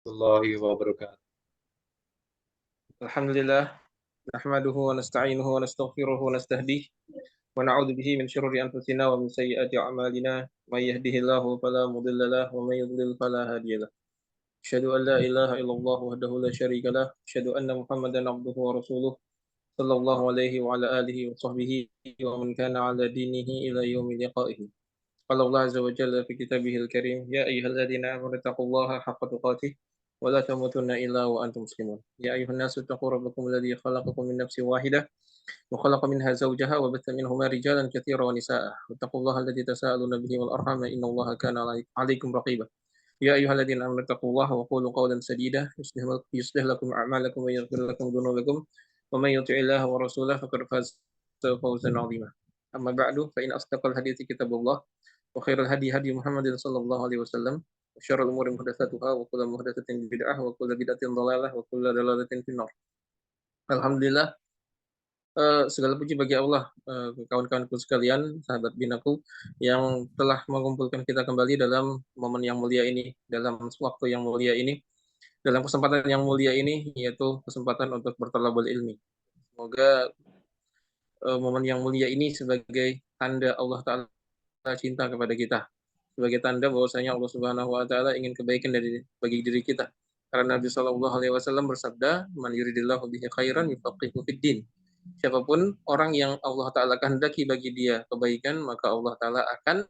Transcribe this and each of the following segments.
الله وبركاته. الحمد لله نحمده ونستعينه ونستغفره ونستهديه ونعوذ به من شرور أنفسنا ومن سيئات أعمالنا من يهده الله فلا مضل له ومن يضلل فلا هادي له أشهد أن لا إله إلا الله وحده لا شريك له أشهد أن محمدا عبده ورسوله صلى الله عليه وعلى آله وصحبه ومن كان على دينه إلى يوم لقائه قال الله عز وجل في كتابه الكريم يا أيها الذين آمنوا اتقوا الله حق تقاته ولا تموتن إلا وأنتم مسلمون يا أيها الناس اتقوا ربكم الذي خلقكم من نفس واحدة وخلق منها زوجها وبث منهما رجالا كثيرا ونساء واتقوا الله الذي تساءلون به والأرحام إن الله كان عليكم رقيبا يا أيها الذين آمنوا اتقوا الله وقولوا قولا سديدا يصلح لكم أعمالكم ويغفر لكم ذنوبكم ومن يطع الله ورسوله فقد فاز فوزا عظيما أما بعد فإن أصدق الحديث كتاب الله وخير الهدي هدي محمد صلى الله عليه وسلم وشر الأمور محدثاتها وكل محدثة بدعة وكل بدعة ضلالة وكل ضلالة في النار. Alhamdulillah, segala puji bagi Allah, kawan-kawanku sekalian, sahabat binaku, yang telah mengumpulkan kita kembali dalam momen yang mulia ini, dalam waktu yang mulia ini, dalam kesempatan yang mulia ini, yaitu kesempatan untuk bertolabul ilmi. Semoga momen yang mulia ini sebagai tanda Allah Ta'ala cinta kepada kita, sebagai tanda bahwasanya Allah Subhanahu wa taala ingin kebaikan bagi diri kita. Karena Nabi Shallallahu alaihi wasallam bersabda, "Man yuridillahu bihi khairan yufaqihu fid din." Siapapun orang yang Allah taala kehendaki bagi dia kebaikan, maka Allah taala akan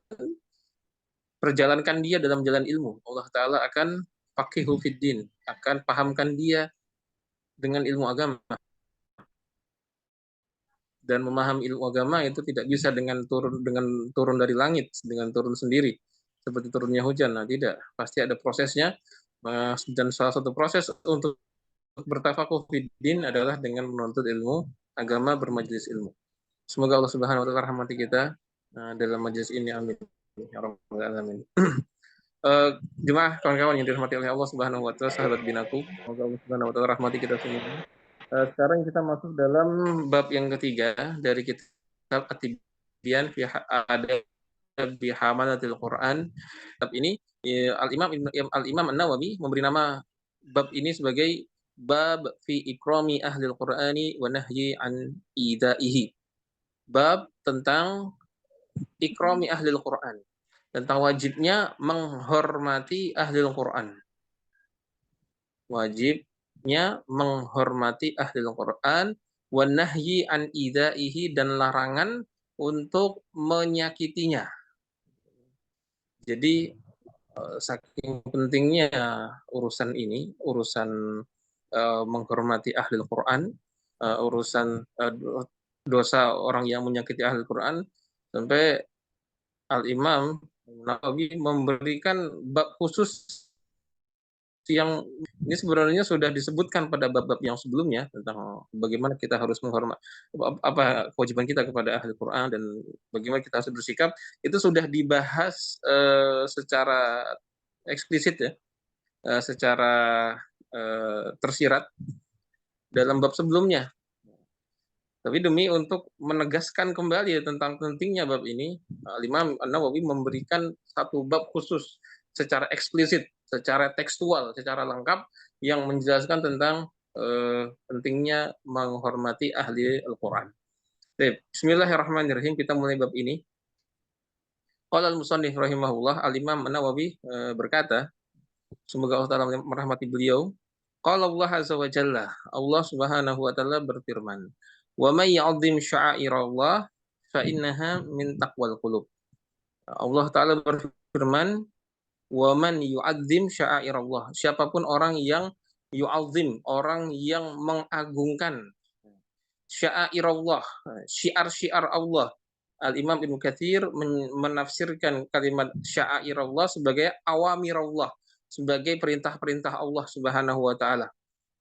perjalankan dia dalam jalan ilmu. Allah taala akan faqihu fid din, akan pahamkan dia dengan ilmu agama. Dan memahami ilmu agama itu tidak bisa dengan turun dari langit, dengan turun sendiri seperti turunnya hujan. Nah, tidak, pasti ada prosesnya. Dan salah satu proses untuk bertafakuh fiddin adalah dengan menuntut ilmu agama, bermajelis ilmu. Semoga Allah Subhanahu wa taala rahmati kita dalam majelis ini, amin ya rabbal alamin. Jemaah kawan-kawan yang dirahmati oleh Allah Subhanahu wa taala, sahabat binaku, semoga Allah Subhanahu wa taala rahmati kita semua. Sekarang kita masuk dalam bab yang ketiga dari kitab At-Tibyan fi Hamalatil Quran. Bab ini Al-Imam An-Nawawi memberi nama bab ini sebagai bab fi ikrami ahlil Qur'ani wa nahyi an idaihi. Bab tentang ikrami ahlil Quran, tentang wajibnya menghormati ahlil Quran. Wajibnya menghormati ahlul Quran, wa nahyi an idaihi, dan larangan untuk menyakitinya. Jadi saking pentingnya urusan ini, urusan menghormati ahlul Quran, urusan dosa orang yang menyakiti ahlul Quran, sampai Al-Imam Nawawi memberikan bab khusus yang ini sebenarnya sudah disebutkan pada bab-bab yang sebelumnya tentang bagaimana kita harus menghormati, apa kewajiban kita kepada ahli Quran dan bagaimana kita harus bersikap, itu sudah dibahas secara eksplisit ya, secara tersirat dalam bab sebelumnya. Tapi demi untuk menegaskan kembali tentang pentingnya bab ini, Imam An-Nawawi memberikan satu bab khusus secara eksplisit, secara tekstual, secara lengkap yang menjelaskan tentang pentingnya menghormati ahli Al-Quran. Bismillahirrahmanirrahim, kita mulai bab ini. Qala al-musannif rahimahullah, Al-Imam An-Nawawi berkata, semoga Allah Ta'ala merahmati beliau. Qala Allah Azza wa Jalla, Allah Subhanahu wa taala berfirman, "Wa may ya'zim sya'airallah fa innaha min taqwal qulub." Allah Ta'ala berfirman, "Wa man yu'azzim sya'airallah." Siapapun orang yang yu'azzim, orang yang mengagungkan sya'airallah, syiar-syiar Allah. Al-Imam Ibnu Katsir menafsirkan kalimat sya'airallah sebagai awamirallah, sebagai perintah-perintah Allah Subhanahu wa taala.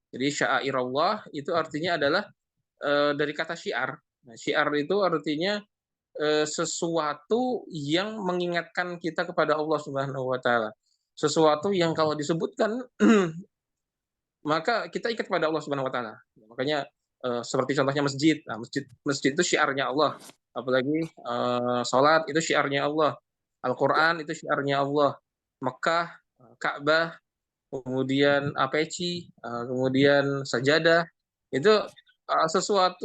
Jadi sya'airallah itu artinya adalah dari kata syiar. Nah, syiar itu artinya sesuatu yang mengingatkan kita kepada Allah Subhanahu wa taala. Sesuatu yang kalau disebutkan maka kita ikat kepada Allah Subhanahu wa taala. Makanya seperti contohnya masjid. Nah, masjid itu syiarnya Allah. Apalagi salat itu syiarnya Allah. Al-Qur'an itu syiarnya Allah. Mekah, Ka'bah, kemudian peci, kemudian sajadah. Itu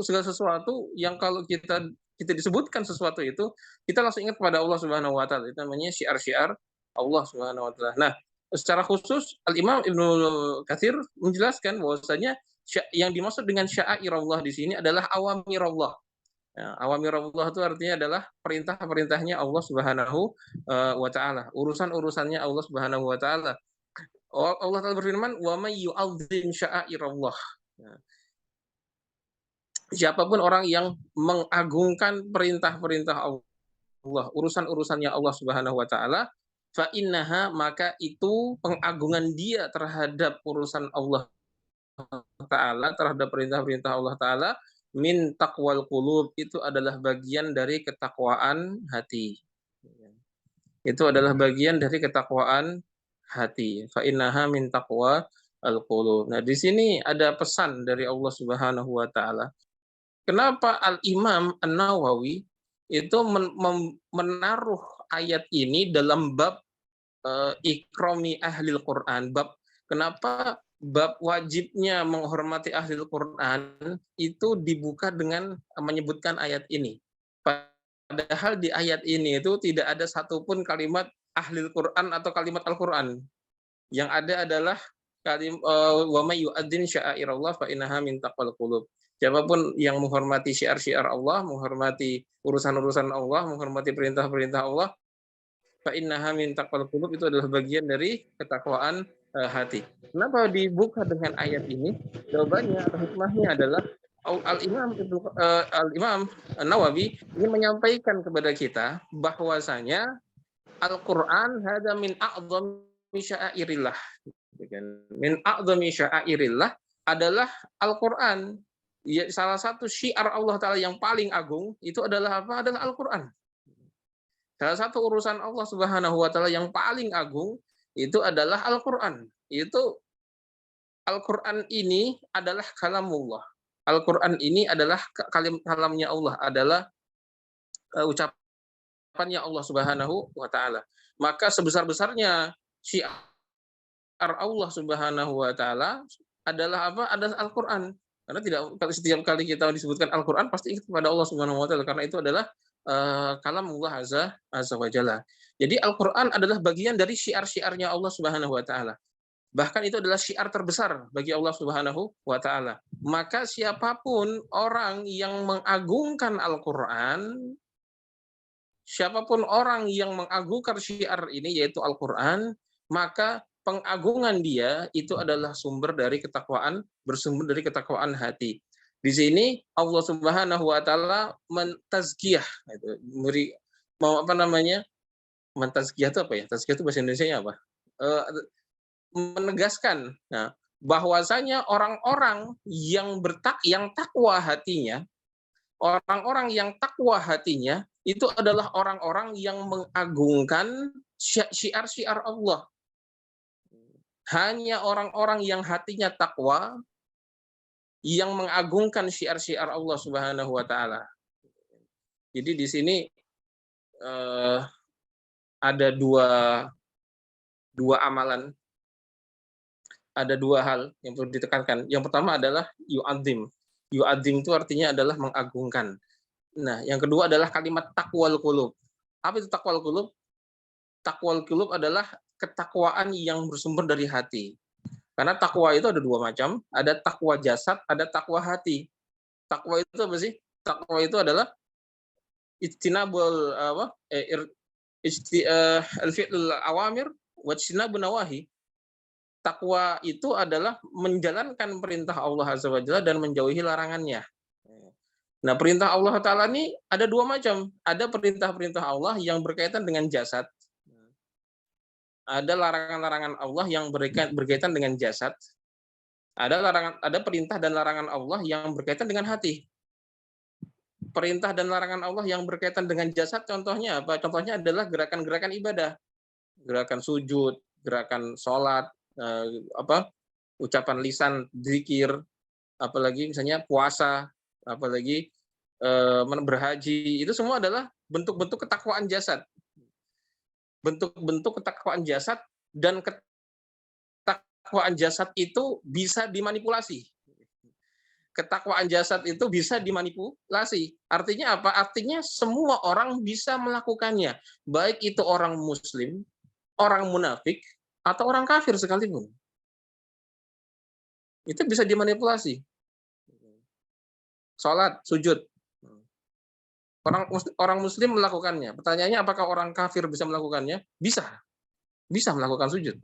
segala sesuatu yang kalau kita disebutkan sesuatu itu, kita langsung ingat kepada Allah Subhanahu wa taala. Itu namanya syiar-syiar Allah Subhanahu wa taala. Nah, secara khusus Al-Imam Ibnu Katsir menjelaskan bahwasanya yang dimaksud dengan sya'airallah di sini adalah awamirallah. Ya, awamirallah itu artinya adalah perintah-perintahnya Allah Subhanahu wa taala, urusan-urusannya Allah Subhanahu wa taala. Allah Taala berfirman, "Wa may yu'azzim sya'airallah." Ya, siapapun orang yang mengagungkan perintah-perintah Allah, urusan-urusannya Allah Subhanahu wa taala, fa innaha, maka itu pengagungan dia terhadap urusan Allah taala, terhadap perintah-perintah Allah taala, min taqwal qulub, itu adalah bagian dari ketakwaan hati. Itu adalah bagian dari ketakwaan hati. Fa innaha min taqwa al-qulub. Nah, di sini ada pesan dari Allah Subhanahu wa taala. Kenapa Al-Imam An-Nawawi itu menaruh ayat ini dalam bab ikrami ahlil Quran, bab kenapa bab wajibnya menghormati ahlil Quran itu dibuka dengan menyebutkan ayat ini. Padahal di ayat ini itu tidak ada satupun kalimat ahlil Quran atau kalimat Al-Quran. Yang ada adalah wa may yu'adzin sya'airallah fa innaha min taqwal qulub. Siapapun yang menghormati syiar-syiar Allah, menghormati urusan-urusan Allah, menghormati perintah-perintah Allah, fa innaha min taqwal qulub, itu adalah bagian dari ketakwaan hati. Kenapa dibuka dengan ayat ini? Jawabannya atau hikmahnya adalah Al-Imam Nawawi ingin menyampaikan kepada kita bahwasanya Al-Qur'an hada min a'dhami sya'airillah. Min a'dhami sya'airillah adalah Al-Qur'an. Ya, salah satu syiar Allah Ta'ala yang paling agung itu adalah apa? Adalah Al-Qur'an. Salah satu urusan Allah Subhanahu wa taala yang paling agung itu adalah Al-Qur'an. Itu Al-Qur'an ini adalah kalamullah. Al-Qur'an ini adalah kalamnya Allah, adalah ucapannya Allah Subhanahu wa taala. Maka sebesar-besarnya syiar Allah Subhanahu wa taala adalah apa? Adalah Al-Qur'an. Karena setiap kali kita disebutkan Al-Qur'an pasti ingat kepada Allah Subhanahu wa taala, karena itu adalah kalamullah azza wa jalla. Jadi Al-Qur'an adalah bagian dari syiar-syiarnya Allah Subhanahu wa taala. Bahkan itu adalah syiar terbesar bagi Allah Subhanahu wa taala. Maka siapapun orang yang mengagungkan Al-Qur'an, siapapun orang yang mengagungkan syiar ini yaitu Al-Qur'an, maka pengagungan dia itu adalah sumber dari ketakwaan, bersumber dari ketakwaan hati. Di sini Allah Subhanahu wa taala mentazkiyah, itu mau apa namanya? Mentazkiyah itu apa ya? Tazkiyah itu bahasa Indonesianya apa? Menegaskan, nah, bahwasanya orang-orang yang takwa hatinya, orang-orang yang takwa hatinya itu adalah orang-orang yang mengagungkan syiar-syiar Allah. Hanya orang-orang yang hatinya takwa yang mengagungkan syiar-syiar Allah Subhanahu wa taala. Jadi di sini ada dua amalan, ada dua hal yang perlu ditekankan. Yang pertama adalah yu'adzim. Yu'adzim itu artinya adalah mengagungkan. Nah, yang kedua adalah kalimat taqwal qulub. Apa itu taqwal qulub? Taqwal qulub adalah ketakwaan yang bersumber dari hati. Karena takwa itu ada dua macam, ada takwa jasad, ada takwa hati. Takwa itu apa sih? Takwa itu adalah ijtinabul al-fi'lul awamir wa ijtinabun nawahi. Takwa itu adalah menjalankan perintah Allah Azza wa Jalla dan menjauhi larangannya. Nah, perintah Allah Ta'ala ini ada dua macam. Ada perintah-perintah Allah yang berkaitan dengan jasad. Ada larangan-larangan Allah yang berkaitan dengan jasad. Ada perintah dan larangan Allah yang berkaitan dengan hati. Perintah dan larangan Allah yang berkaitan dengan jasad, contohnya apa? Contohnya adalah gerakan-gerakan ibadah. Gerakan sujud, gerakan sholat, ucapan lisan, zikir, apalagi misalnya puasa, apalagi berhaji, itu semua adalah bentuk-bentuk ketakwaan jasad. Bentuk-bentuk ketakwaan jasad dan ketakwaan jasad itu bisa dimanipulasi. Ketakwaan jasad itu bisa dimanipulasi. Artinya apa? Artinya semua orang bisa melakukannya. Baik itu orang muslim, orang munafik, atau orang kafir sekalipun. Itu bisa dimanipulasi. Salat, sujud. Orang muslim melakukannya. Pertanyaannya apakah orang kafir bisa melakukannya? Bisa. Bisa melakukan sujud.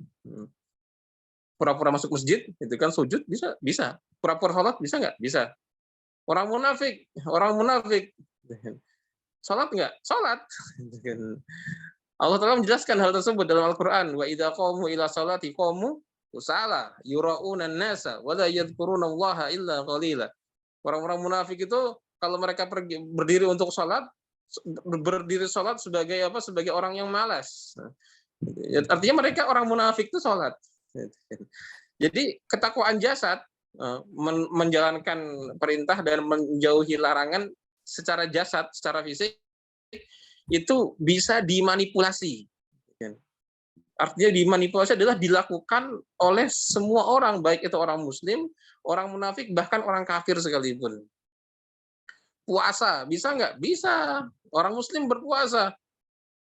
Pura-pura masuk masjid, itu kan sujud, bisa. Pura-pura salat, bisa nggak? Bisa. Orang munafik, salat nggak? Salat. Allah Ta'ala menjelaskan hal tersebut dalam Al-Quran. Wa idza qamu ila salati qamu kusala yura'una an-nasa wa la yadhkuruna Allaha illa qalila. Orang-orang munafik itu kalau mereka berdiri untuk salat, berdiri salat sebagai apa? Sebagai orang yang malas. Artinya mereka orang munafik itu salat. Jadi ketakwaan jasad menjalankan perintah dan menjauhi larangan secara jasad, secara fisik itu bisa dimanipulasi. Artinya dimanipulasi adalah dilakukan oleh semua orang, baik itu orang muslim, orang munafik, bahkan orang kafir sekalipun. Puasa, bisa nggak? Bisa. Orang muslim berpuasa.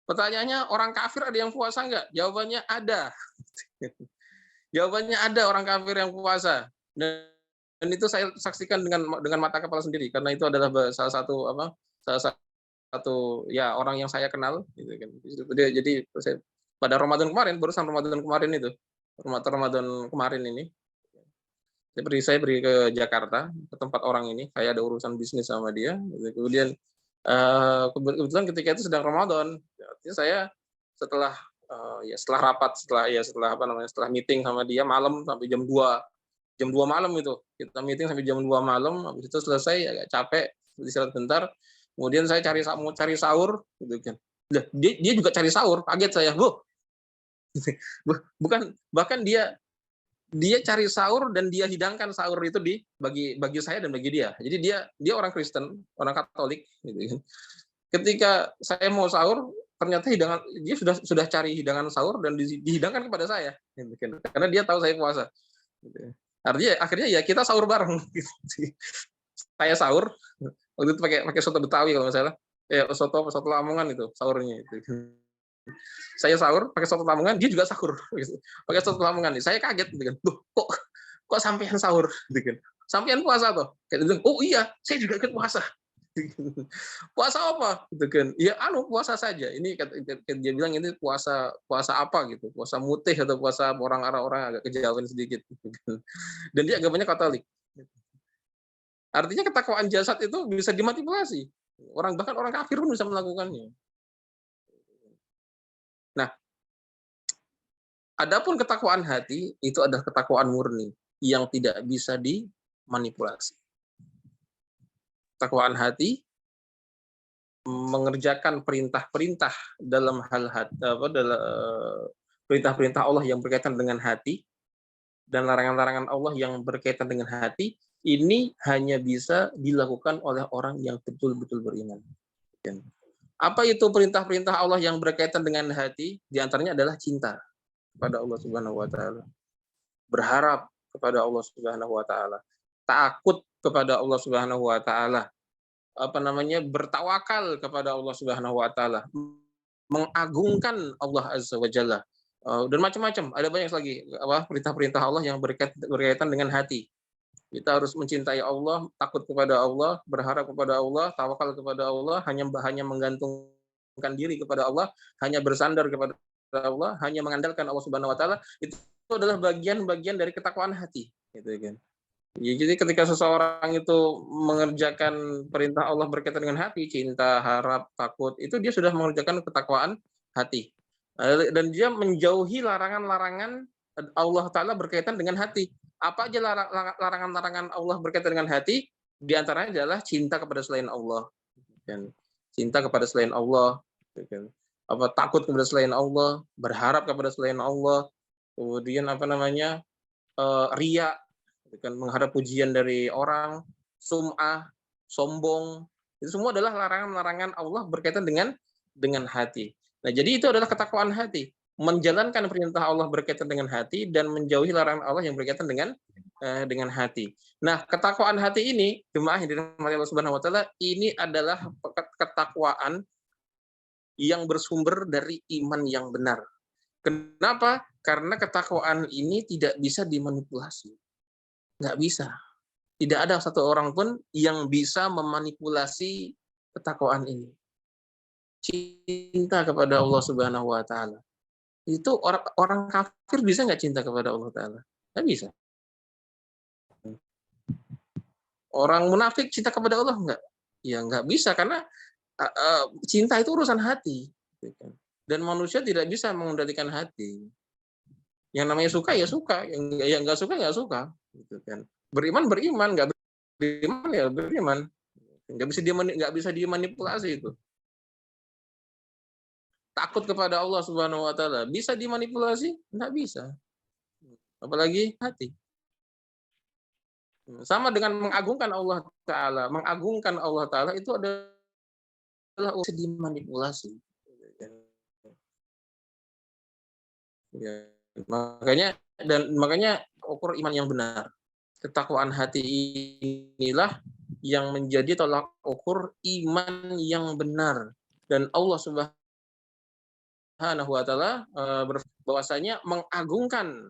Pertanyaannya, orang kafir ada yang puasa nggak? Jawabannya ada. Jawabannya ada, orang kafir yang puasa. Dan itu saya saksikan dengan mata kepala sendiri, karena itu adalah salah satu ya orang yang saya kenal. Gitu kan. Jadi saya, pada Ramadan kemarin, barusan Ramadan kemarin itu, Ramadan kemarin ini, saya pergi ke Jakarta, ke tempat orang ini, saya ada urusan bisnis sama dia, kemudian kebetulan ketika itu sedang Ramadan, artinya saya setelah rapat, setelah meeting sama dia malam sampai jam 2 malam itu, kita meeting sampai jam 2 malam, habis itu selesai agak capek, istirahat bentar, kemudian saya mau cari sahur, gitu kan. Dia juga cari sahur, kaget saya, bukan, bahkan dia cari sahur dan dia hidangkan sahur itu bagi saya dan bagi dia. Jadi dia orang Kristen, orang Katolik, gitu kan. Ketika saya mau sahur, ternyata dia sudah cari hidangan sahur dan dihidangkan kepada saya, gitu kan. Karena dia tahu saya puasa. Gitu. Artinya akhirnya ya kita sahur bareng. Gitu. Saya sahur waktu itu pakai soto Betawi kalau nggak salah, soto Lamongan itu sahurnya itu. Saya sahur pakai soto Lamongan, dia juga sahur pakai soto Lamongan. Saya kaget gitu kan. Loh, kok sampean sahur gitu kan. Sampean puasa toh? Kayak gitu. Oh iya, saya juga ikut puasa. Puasa apa? Gitu kan. Ya puasa saja. Ini dia bilang ini puasa apa gitu. Puasa mutih atau puasa orang agak kejauhan sedikit gitu kan. Dan dia agamanya Katolik. Artinya ketakwaan jasad itu bisa dimanipulasi. Bahkan orang kafir pun bisa melakukannya. Nah, adapun ketakwaan hati itu adalah ketakwaan murni yang tidak bisa dimanipulasi. Ketakwaan hati mengerjakan perintah-perintah dalam perintah-perintah Allah yang berkaitan dengan hati dan larangan-larangan Allah yang berkaitan dengan hati, ini hanya bisa dilakukan oleh orang yang betul-betul beriman. Apa itu perintah-perintah Allah yang berkaitan dengan hati? Di antaranya adalah cinta kepada Allah Subhanahu wa taala. Berharap kepada Allah Subhanahu wa taala. Takut kepada Allah Subhanahu wa taala. Bertawakal kepada Allah Subhanahu wa taala. Mengagungkan Allah Azza wa Jalla. Dan macam-macam, ada banyak lagi perintah-perintah Allah yang berkaitan dengan hati. Kita harus mencintai Allah, takut kepada Allah, berharap kepada Allah, tawakal kepada Allah, hanya menggantungkan diri kepada Allah, hanya bersandar kepada Allah, hanya mengandalkan Allah Subhanahu wa taala. Itu adalah bagian-bagian dari ketakwaan hati, gitu kan. Ya, jadi ketika seseorang itu mengerjakan perintah Allah berkaitan dengan hati, cinta, harap, takut, itu dia sudah mengerjakan ketakwaan hati. Dan dia menjauhi larangan-larangan Allah Ta'ala berkaitan dengan hati. Apa aja larangan-larangan Allah berkaitan dengan hati? Di antaranya adalah cinta kepada selain Allah. Cinta kepada selain Allah. Takut kepada selain Allah. Berharap kepada selain Allah. Kemudian riya. Mengharap pujian dari orang. Sum'ah. Sombong. Itu semua adalah larangan-larangan Allah berkaitan dengan hati. Nah, jadi itu adalah ketakwaan hati. menjalankan perintah Allah berkaitan dengan hati dan menjauhi larangan Allah yang berkaitan dengan hati. Nah, ketakwaan hati ini, jemaah yang dirahmati Allah Subhanahu wa taala, ini adalah ketakwaan yang bersumber dari iman yang benar. Kenapa? Karena ketakwaan ini tidak bisa dimanipulasi. Nggak bisa. Tidak ada satu orang pun yang bisa memanipulasi ketakwaan ini. Cinta kepada Allah Subhanahu wa taala. Itu orang kafir bisa nggak cinta kepada Allah taala? Nggak bisa. Orang munafik cinta kepada Allah nggak? Ya nggak bisa, karena cinta itu urusan hati. Dan manusia tidak bisa mengendalikan hati. Yang namanya suka ya suka, yang nggak suka nggak suka. Gitu kan. Beriman beriman, nggak beriman ya beriman. Nggak bisa dimanipulasi itu. Takut kepada Allah Subhanahu wa taala bisa dimanipulasi? Nggak bisa. Apalagi hati. Sama dengan mengagungkan Allah taala. Mengagungkan Allah taala itu adalah dimanipulasi. Ya, makanya ukur iman yang benar. Ketakwaan hati inilah yang menjadi tolak ukur iman yang benar. Dan Allah Subhanahu wa taala bahwasanya mengagungkan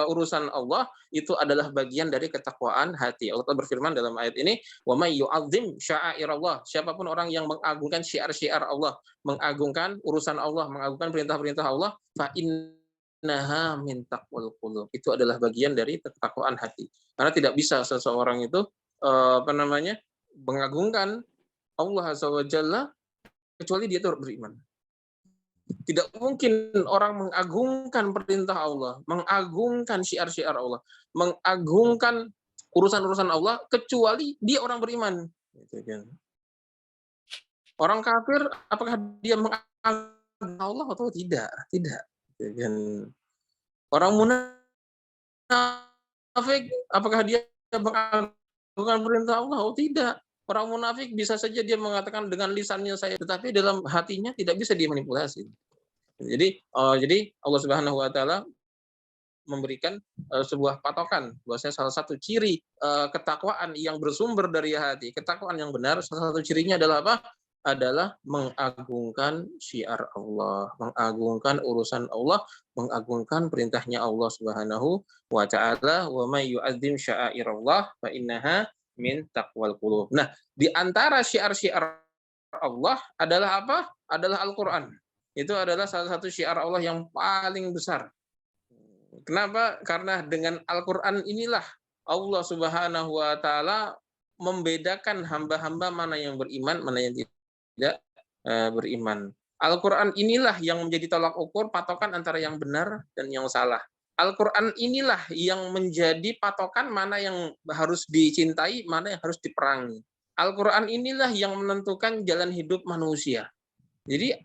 urusan Allah itu adalah bagian dari ketakwaan hati. Allah berfirman dalam ayat ini, "Wa may yu'azzim sya'airallah." Siapapun orang yang mengagungkan syiar-syiar Allah, mengagungkan urusan Allah, mengagungkan perintah-perintah Allah, fa innaha min taqwal qulub. Itu adalah bagian dari ketakwaan hati. Karena tidak bisa seseorang itu mengagungkan Allah Azza wa Jalla kecuali dia itu beriman. Tidak mungkin orang mengagungkan perintah Allah, mengagungkan syiar-syiar Allah, mengagungkan urusan-urusan Allah kecuali dia orang beriman. Orang kafir apakah dia mengagungkan Allah atau tidak? Tidak. Orang munafik apakah dia mengagungkan perintah Allah? Oh tidak. Orang munafik bisa saja dia mengatakan dengan lisannya saya, tetapi dalam hatinya tidak bisa dimanipulasi. Jadi Allah Subhanahu wa taala memberikan sebuah patokan bahwasanya salah satu ciri ketakwaan yang bersumber dari hati, ketakwaan yang benar, salah satu cirinya adalah apa? Adalah mengagungkan syiar Allah, mengagungkan urusan Allah, mengagungkan perintahnya Allah Subhanahu wa taala, wa may yu'azzim sya'airallah fa innaha min taqwal qulub. Nah, di antara syiar-syiar Allah adalah apa? Adalah Al-Qur'an. Itu adalah salah satu syiar Allah yang paling besar. Kenapa? Karena dengan Al-Qur'an inilah Allah Subhanahu wa taala membedakan hamba-hamba mana yang beriman, mana yang tidak beriman. Al-Qur'an inilah yang menjadi tolak ukur patokan antara yang benar dan yang salah. Al-Qur'an inilah yang menjadi patokan mana yang harus dicintai, mana yang harus diperangi. Al-Qur'an inilah yang menentukan jalan hidup manusia. Jadi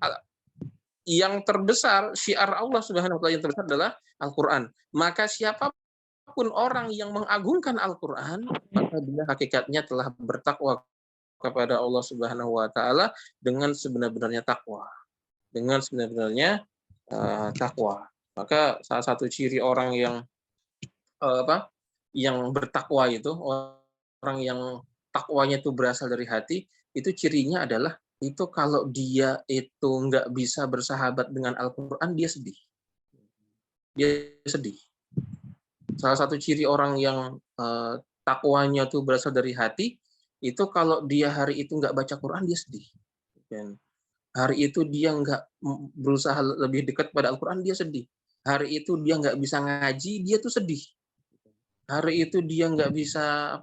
yang terbesar, syiar Allah Subhanahu wa taala yang terbesar adalah Al-Qur'an. Maka siapapun orang yang mengagungkan Al-Qur'an, maka dia hakikatnya telah bertakwa kepada Allah Subhanahu wa taala dengan sebenar-benarnya takwa. Dengan sebenar-benarnya takwa. Maka salah satu ciri orang yang yang bertakwa itu, orang yang takwanya itu berasal dari hati, itu cirinya adalah itu kalau dia itu nggak bisa bersahabat dengan Al-Quran, dia sedih. Dia sedih. Salah satu ciri orang yang takwanya itu berasal dari hati, itu kalau dia hari itu nggak baca Quran, dia sedih. Dan hari itu dia nggak berusaha lebih dekat pada Al-Quran, dia sedih. Hari itu dia nggak bisa ngaji, dia tuh sedih. Hari itu dia nggak bisa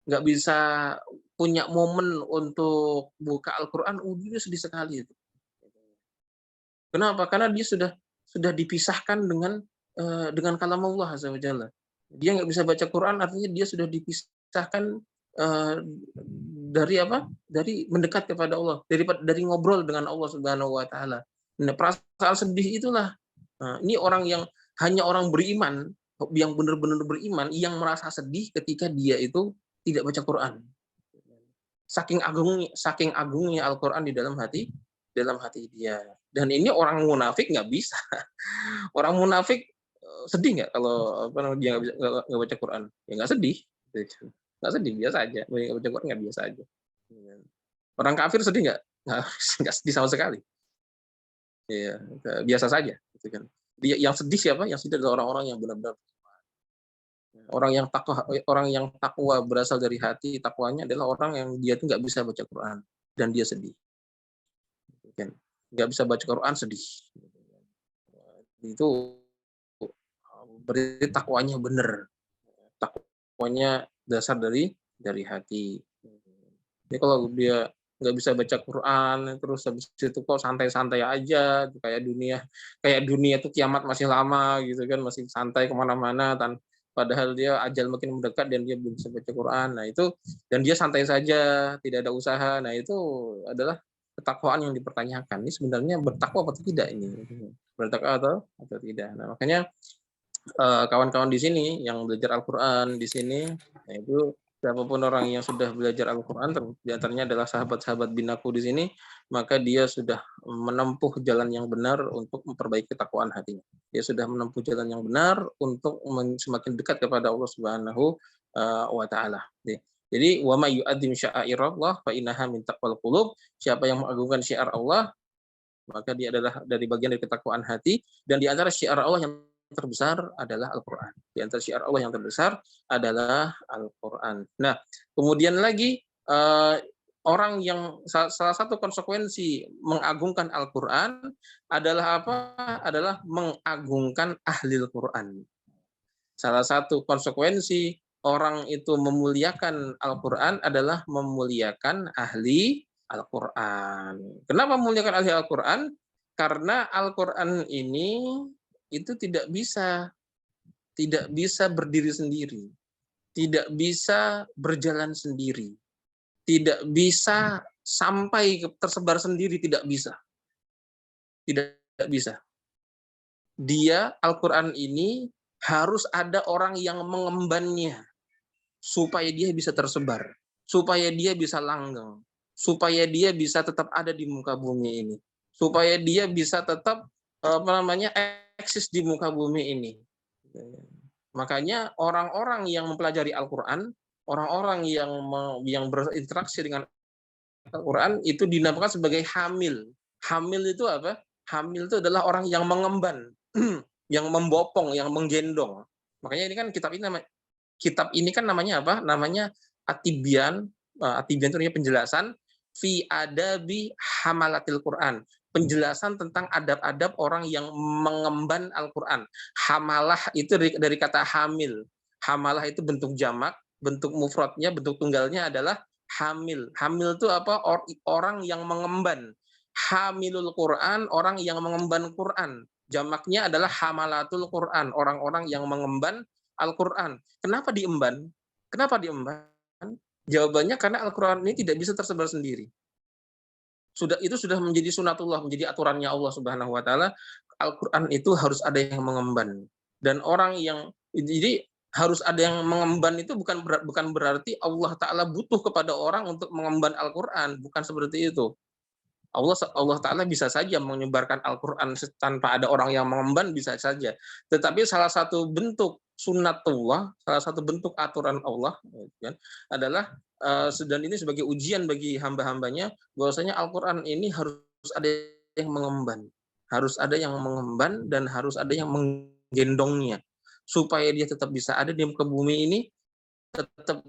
nggak bisa punya momen untuk buka Al-Quran, dia sedih sekali itu. Kenapa? Karena dia sudah dipisahkan dengan kalam Allah Azza wa Jalla. Dia nggak bisa baca Quran, artinya dia sudah dipisahkan dari apa? Dari mendekat kepada Allah, dari ngobrol dengan Allah Subhanahu wa taala. Nah, perasaan sedih itulah. Nah, ini orang yang hanya orang beriman, yang benar-benar beriman, yang merasa sedih ketika dia itu tidak baca Quran. Saking agungnya Al-Quran di dalam hati dalam hati dia. Dan ini orang munafik nggak bisa. Orang munafik sedih nggak kalau apa namanya dia nggak baca Quran? Ya nggak sedih, gitu. Nggak sedih, biasa aja. Nggak baca Quran nggak biasa aja. Orang kafir sedih nggak? Nggak sedih sama sekali. Iya, biasa saja, gitu kan. Dia yang sedih siapa? Yang sedih adalah orang-orang yang benar-benar orang yang takwa berasal dari hati, takwanya adalah orang yang dia tuh nggak bisa baca Quran dan dia sedih. Gitu kan. Nggak bisa baca Quran sedih. Itu berarti takwanya benar. Takwanya dasar dari hati. Jadi kalau dia nggak bisa baca Quran, terus habis itu kok santai-santai aja, kayak dunia tuh kiamat masih lama gitu kan, masih santai kemana-mana, padahal dia ajal makin mendekat dan dia belum bisa baca Quran. Nah itu, dan dia santai saja, tidak ada usaha. Nah itu adalah ketakwaan yang dipertanyakan. Ini sebenarnya bertakwa atau tidak ini? Bertakwa atau tidak? Nah makanya kawan-kawan di sini yang belajar Al-Quran di sini, nah itu siapapun orang yang sudah belajar Al-Quran, di antaranya adalah sahabat-sahabat binaku di sini, maka dia sudah menempuh jalan yang benar untuk memperbaiki ketakwaan hatinya. Dia sudah menempuh jalan yang benar untuk semakin dekat kepada Allah Subhanahu wa Ta'ala. Jadi, wa may yu'adzim sya'airallah fa innaha min taqwal qulub. Siapa yang mengagungkan syiar Allah, maka dia adalah dari bagian dari ketakwaan hati, dan di antara syiar Allah yang terbesar adalah Al-Quran. Di antara syiar Allah yang terbesar adalah Al-Quran. Nah, kemudian lagi orang yang salah satu konsekuensi mengagungkan Al-Quran adalah apa? Adalah mengagungkan ahli Al-Quran. Salah satu konsekuensi orang itu memuliakan Al-Quran adalah memuliakan ahli Al-Quran. Kenapa memuliakan ahli Al-Quran? Karena Al-Quran ini itu tidak bisa berdiri sendiri, tidak bisa berjalan sendiri, tidak bisa sampai tersebar sendiri, tidak bisa. Tidak bisa. Dia, Al-Quran ini, harus ada orang yang mengembannya supaya dia bisa tersebar, supaya dia bisa langgeng, supaya dia bisa tetap ada di muka bumi ini, supaya dia bisa tetap eksis di muka bumi ini. Makanya orang-orang yang mempelajari Al-Quran, orang-orang yang berinteraksi dengan Al-Quran itu dinamakan sebagai hamil. Hamil itu apa? Hamil itu adalah orang yang mengemban, yang membopong, yang menggendong. Makanya ini kan kitab ini kan namanya apa? Namanya At-Tibyan. At-Tibyan itu artinya penjelasan fi adabi hamalatil Quran. Penjelasan tentang adab-adab orang yang mengemban Al-Quran. Hamalah itu dari kata hamil. Hamalah itu bentuk jamak, bentuk mufradnya, bentuk tunggalnya adalah hamil. Hamil itu apa? Orang yang mengemban. Hamilul Quran, orang yang mengemban Quran. Jamaknya adalah hamalatul Quran, orang-orang yang mengemban Al-Quran. Kenapa diemban? Kenapa diemban? Jawabannya karena Al-Quran ini tidak bisa tersebar sendiri. Itu sudah menjadi sunatullah, menjadi aturannya Allah Subhanahu wa Ta'ala. Al-Quran itu harus ada yang mengemban. Dan jadi harus ada yang mengemban itu bukan berarti Allah Ta'ala butuh kepada orang untuk mengemban Al-Quran. Bukan seperti itu. Allah Ta'ala bisa saja menyebarkan Al-Quran tanpa ada orang yang mengemban, bisa saja. Tetapi salah satu bentuk sunnatullah, salah satu bentuk aturan Allah adalah, dan ini sebagai ujian bagi hamba-hambanya, bahwasanya Al-Quran ini harus ada yang mengemban. Harus ada yang mengemban dan harus ada yang menggendongnya. Supaya dia tetap bisa ada di muka bumi ini, tetap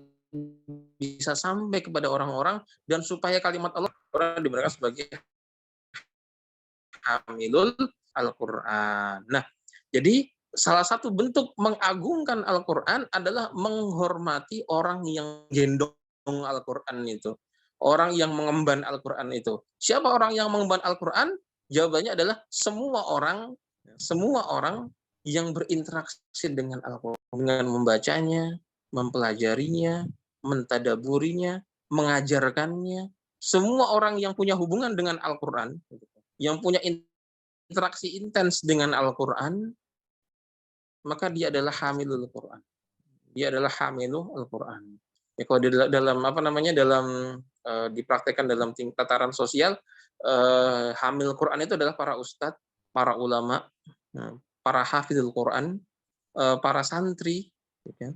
bisa sampai kepada orang-orang, dan supaya kalimat Allah diberikan sebagai hamilul Al-Quran. Nah, jadi salah satu bentuk mengagungkan Al-Quran adalah menghormati orang yang gendong Al-Quran itu. Orang yang mengemban Al-Quran itu. Siapa orang yang mengemban Al-Quran? Jawabannya adalah semua orang yang berinteraksi dengan Al-Quran. Dengan membacanya, mempelajarinya, mentadaburinya, mengajarkannya. Semua orang yang punya hubungan dengan Al-Quran, yang punya interaksi intens dengan Al-Quran, maka dia adalah hamilul Quran. Dia adalah hamilul Al-Quran. Ya, kalau dalam dipraktekkan dalam tataran sosial, hamil Quran itu adalah para ustadz, para ulama, para hafizul Quran, para santri, gitu kan,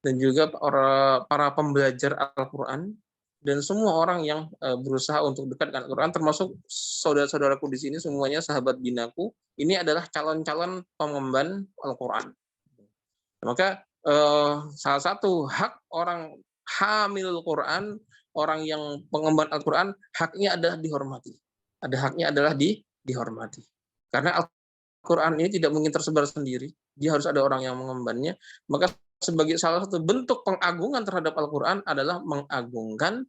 dan juga para pembelajar Al-Quran, dan semua orang yang berusaha untuk dekat dengan Al-Quran, termasuk saudara-saudaraku di sini semuanya sahabat binaku, ini adalah calon-calon pengemban Al-Quran. Maka salah satu hak orang hamil Quran, orang yang pengemban Al-Quran, haknya adalah dihormati. Ada haknya adalah dihormati. Karena Al-Quran ini tidak mungkin tersebar sendiri, dia harus ada orang yang mengembannya. Maka sebagai salah satu bentuk pengagungan terhadap Al-Quran adalah mengagungkan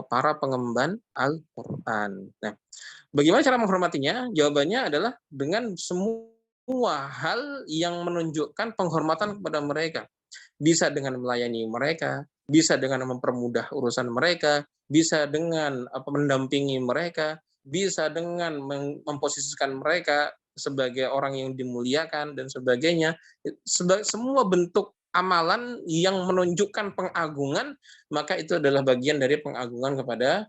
para pengemban Al-Quran. Nah, bagaimana cara menghormatinya? Jawabannya adalah dengan semua hal yang menunjukkan penghormatan kepada mereka. Bisa dengan melayani mereka, bisa dengan mempermudah urusan mereka, bisa dengan mendampingi mereka, bisa dengan memposisikan mereka sebagai orang yang dimuliakan dan sebagainya. Semua bentuk amalan yang menunjukkan pengagungan, maka itu adalah bagian dari pengagungan kepada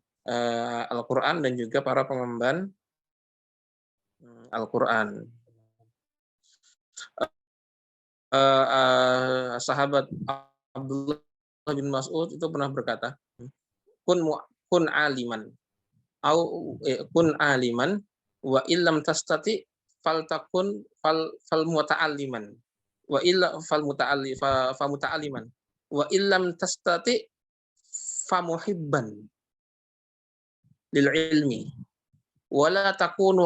Al-Quran dan juga para pengemban Al-Quran. Sahabat Abdullah bin Mas'ud itu pernah berkata, kun aliman kun aliman wa illam tastati faltakun fal muta'alliman wa illa fal muta'alliman wa illam tastati famuhibban lil ilmi wala takunu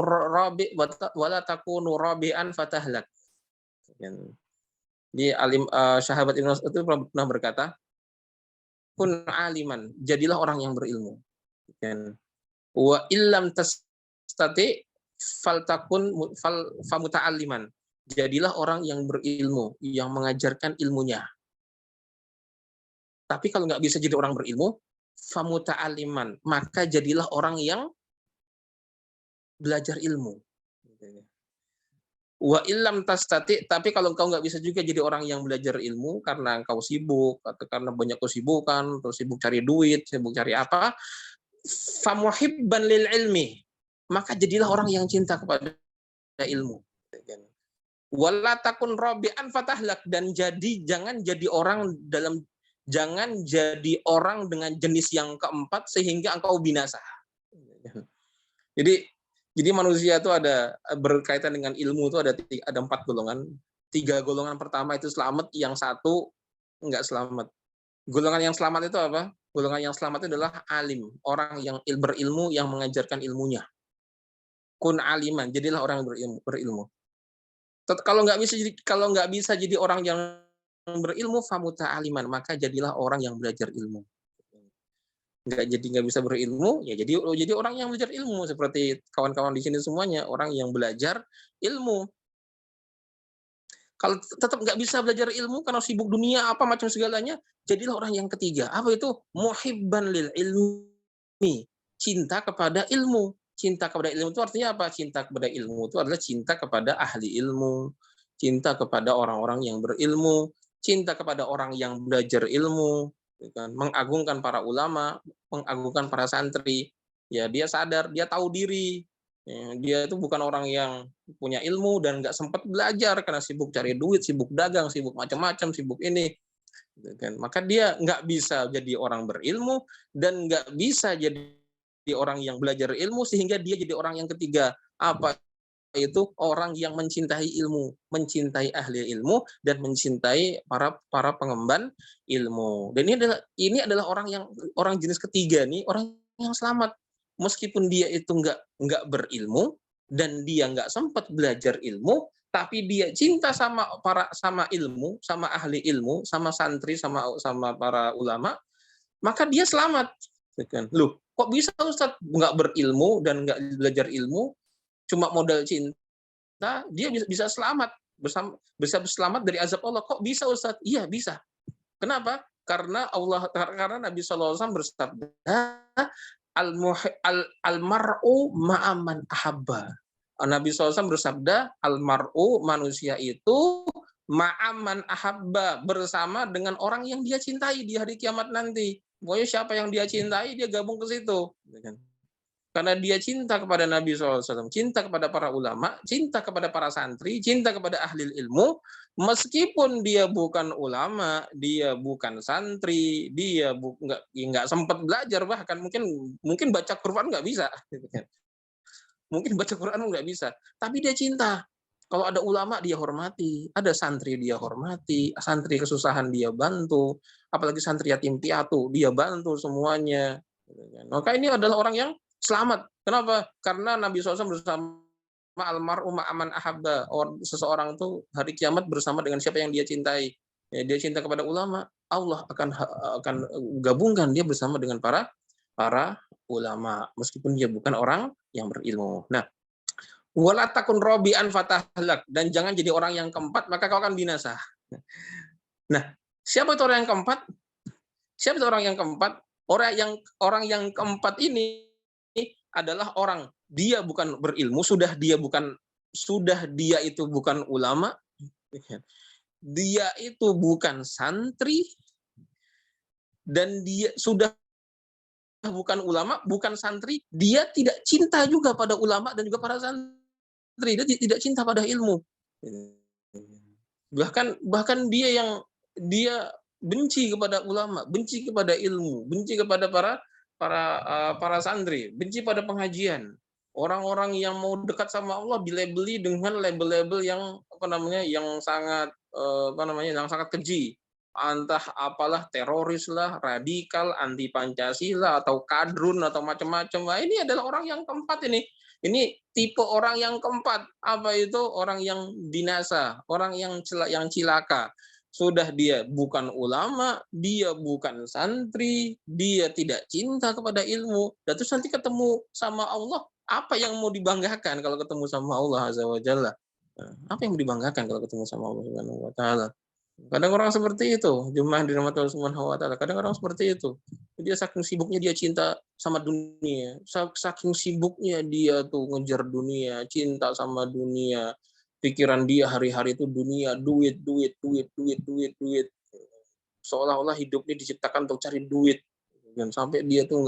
rabi'an fatahlak. Di sahabat Ibnu Mas'ud itu pernah berkata, kun aliman, jadilah orang yang berilmu. Wa illam tastati faltakun famuta'alliman, jadilah orang yang berilmu, yang mengajarkan ilmunya. Tapi kalau nggak bisa jadi orang berilmu, famuta'alliman, maka jadilah orang yang belajar ilmu. Wa illam tastati, tapi kalau engkau nggak bisa juga jadi orang yang belajar ilmu karena engkau sibuk atau karena banyak kesibukan, atau sibuk cari duit, sibuk cari apa, famuhibban lil ilmi, maka jadilah orang yang cinta kepada ilmu. Wala takun rabi'an fatahlak, dan jangan jadi orang dengan jenis yang keempat sehingga engkau binasa. Jadi manusia itu ada berkaitan dengan ilmu itu ada 4 golongan. 3 golongan pertama itu selamat, yang satu enggak selamat. Golongan yang selamat itu apa? Golongan yang selamat itu adalah alim, orang yang berilmu yang mengajarkan ilmunya. Kun aliman, jadilah orang yang berilmu. Kalau nggak bisa jadi orang yang berilmu, famuta aliman, maka jadilah orang yang belajar ilmu. Nggak bisa berilmu, ya jadi orang yang belajar ilmu, seperti kawan-kawan di sini semuanya orang yang belajar ilmu. Kalau tetap nggak bisa belajar ilmu karena sibuk dunia apa macam segalanya, jadilah orang yang ketiga. Apa itu? Muhibban lil ilmi, cinta kepada ilmu. Cinta kepada ilmu itu artinya apa? Cinta kepada ilmu itu adalah cinta kepada ahli ilmu, cinta kepada orang-orang yang berilmu, cinta kepada orang yang belajar ilmu, mengagungkan para ulama, mengagungkan para santri. Ya, dia sadar, dia tahu diri. Dia itu bukan orang yang punya ilmu dan nggak sempat belajar karena sibuk cari duit, sibuk dagang, sibuk macam-macam, sibuk ini. Maka dia nggak bisa jadi orang berilmu dan nggak bisa jadi orang yang belajar ilmu, sehingga dia jadi orang yang ketiga. Apa itu? Orang yang mencintai ilmu, mencintai ahli ilmu, dan mencintai para pengemban ilmu. Dan ini adalah orang jenis ketiga nih, orang yang selamat. Meskipun dia itu nggak berilmu dan dia nggak sempat belajar ilmu, tapi dia cinta sama ilmu, sama ahli ilmu, sama santri, sama para ulama, maka dia selamat. Loh, kok bisa Ustadz nggak berilmu dan nggak belajar ilmu, cuma modal cinta, dia bisa selamat, bisa selamat dari azab Allah? Kok bisa Ustadz? Iya bisa. Kenapa? Karena Nabi SAW bersabda, Al-mar'u ma'aman ahabba. Nabi SAW bersabda, al-mar'u, manusia itu, ma'aman ahabba, bersama dengan orang yang dia cintai di hari kiamat nanti. Pokoknya siapa yang dia cintai, dia gabung ke situ. Karena dia cinta kepada Nabi SAW, cinta kepada para ulama, cinta kepada para santri, cinta kepada ahli ilmu, meskipun dia bukan ulama, dia bukan santri, dia nggak sempat belajar, bahkan mungkin baca Quran nggak bisa, mungkin baca Quran nggak bisa, tapi dia cinta. Kalau ada ulama dia hormati, ada santri dia hormati, santri kesusahan dia bantu, apalagi santri yatim piatu dia bantu semuanya. Maka ini adalah orang yang selamat. Kenapa? Karena Nabi SAW bersama almarhum aman ahabba. Seseorang itu hari kiamat bersama dengan siapa yang dia cintai. Ya, dia cinta kepada ulama, Allah akan gabungkan dia bersama dengan para ulama, meskipun dia bukan orang yang berilmu. Nah, wala takun robian fatahlak, dan jangan jadi orang yang keempat maka kau akan binasa. Nah, siapa itu orang yang keempat? Siapa itu orang yang keempat? Orang yang keempat ini adalah orang dia bukan berilmu, sudah dia itu bukan ulama, dia itu bukan santri, dan dia sudah bukan ulama, bukan santri, dia tidak cinta juga pada ulama dan juga para santri, dia tidak cinta pada ilmu. Bahkan dia benci kepada ulama, benci kepada ilmu, benci kepada para santri, benci pada pengajian. Orang-orang yang mau dekat sama Allah dilabeli dengan label-label yang yang sangat yang sangat keji. Entah apalah, teroris lah, radikal, anti Pancasila, atau kadrun, atau macam-macam. Nah, ini adalah orang yang keempat ini. Ini tipe orang yang keempat. Apa itu? Orang yang binasa, orang yang cilaka. Sudah dia bukan ulama, dia bukan santri, dia tidak cinta kepada ilmu. Dan terus nanti ketemu sama Allah, apa yang mau dibanggakan kalau ketemu sama Allah Azza wa Jalla? Apa yang mau dibanggakan kalau ketemu sama Allah Subhanahu wa taala? Kadang orang seperti itu, jemaah dirahmati Allah Subhanahu wa taala. Kadang orang seperti itu. Dia saking sibuknya dia cinta sama dunia, saking sibuknya dia tuh ngejar dunia, cinta sama dunia. Pikiran dia hari-hari itu dunia, duit, duit, duit, duit, duit, duit. Seolah-olah hidup ini diciptakan untuk cari duit. Dan sampai dia tuh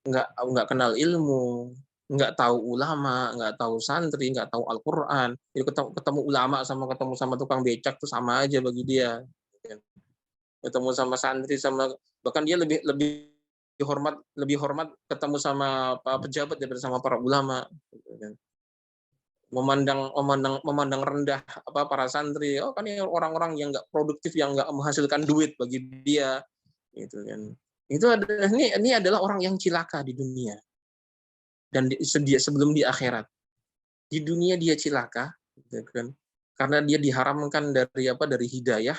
nggak kenal ilmu, nggak tahu ulama, nggak tahu santri, nggak tahu Al-Quran. Jadi ketemu ulama ketemu sama tukang becak tuh sama aja bagi dia. Ketemu sama santri, bahkan dia lebih hormat ketemu sama pejabat daripada sama para ulama. Memandang rendah para santri. Oh, kan ini orang-orang yang nggak produktif, yang nggak menghasilkan duit bagi dia, gitu kan. Ini adalah orang yang cilaka di dunia dan sebelum di akhirat. Di dunia dia cilaka, gitu kan, karena dia diharamkan dari hidayah,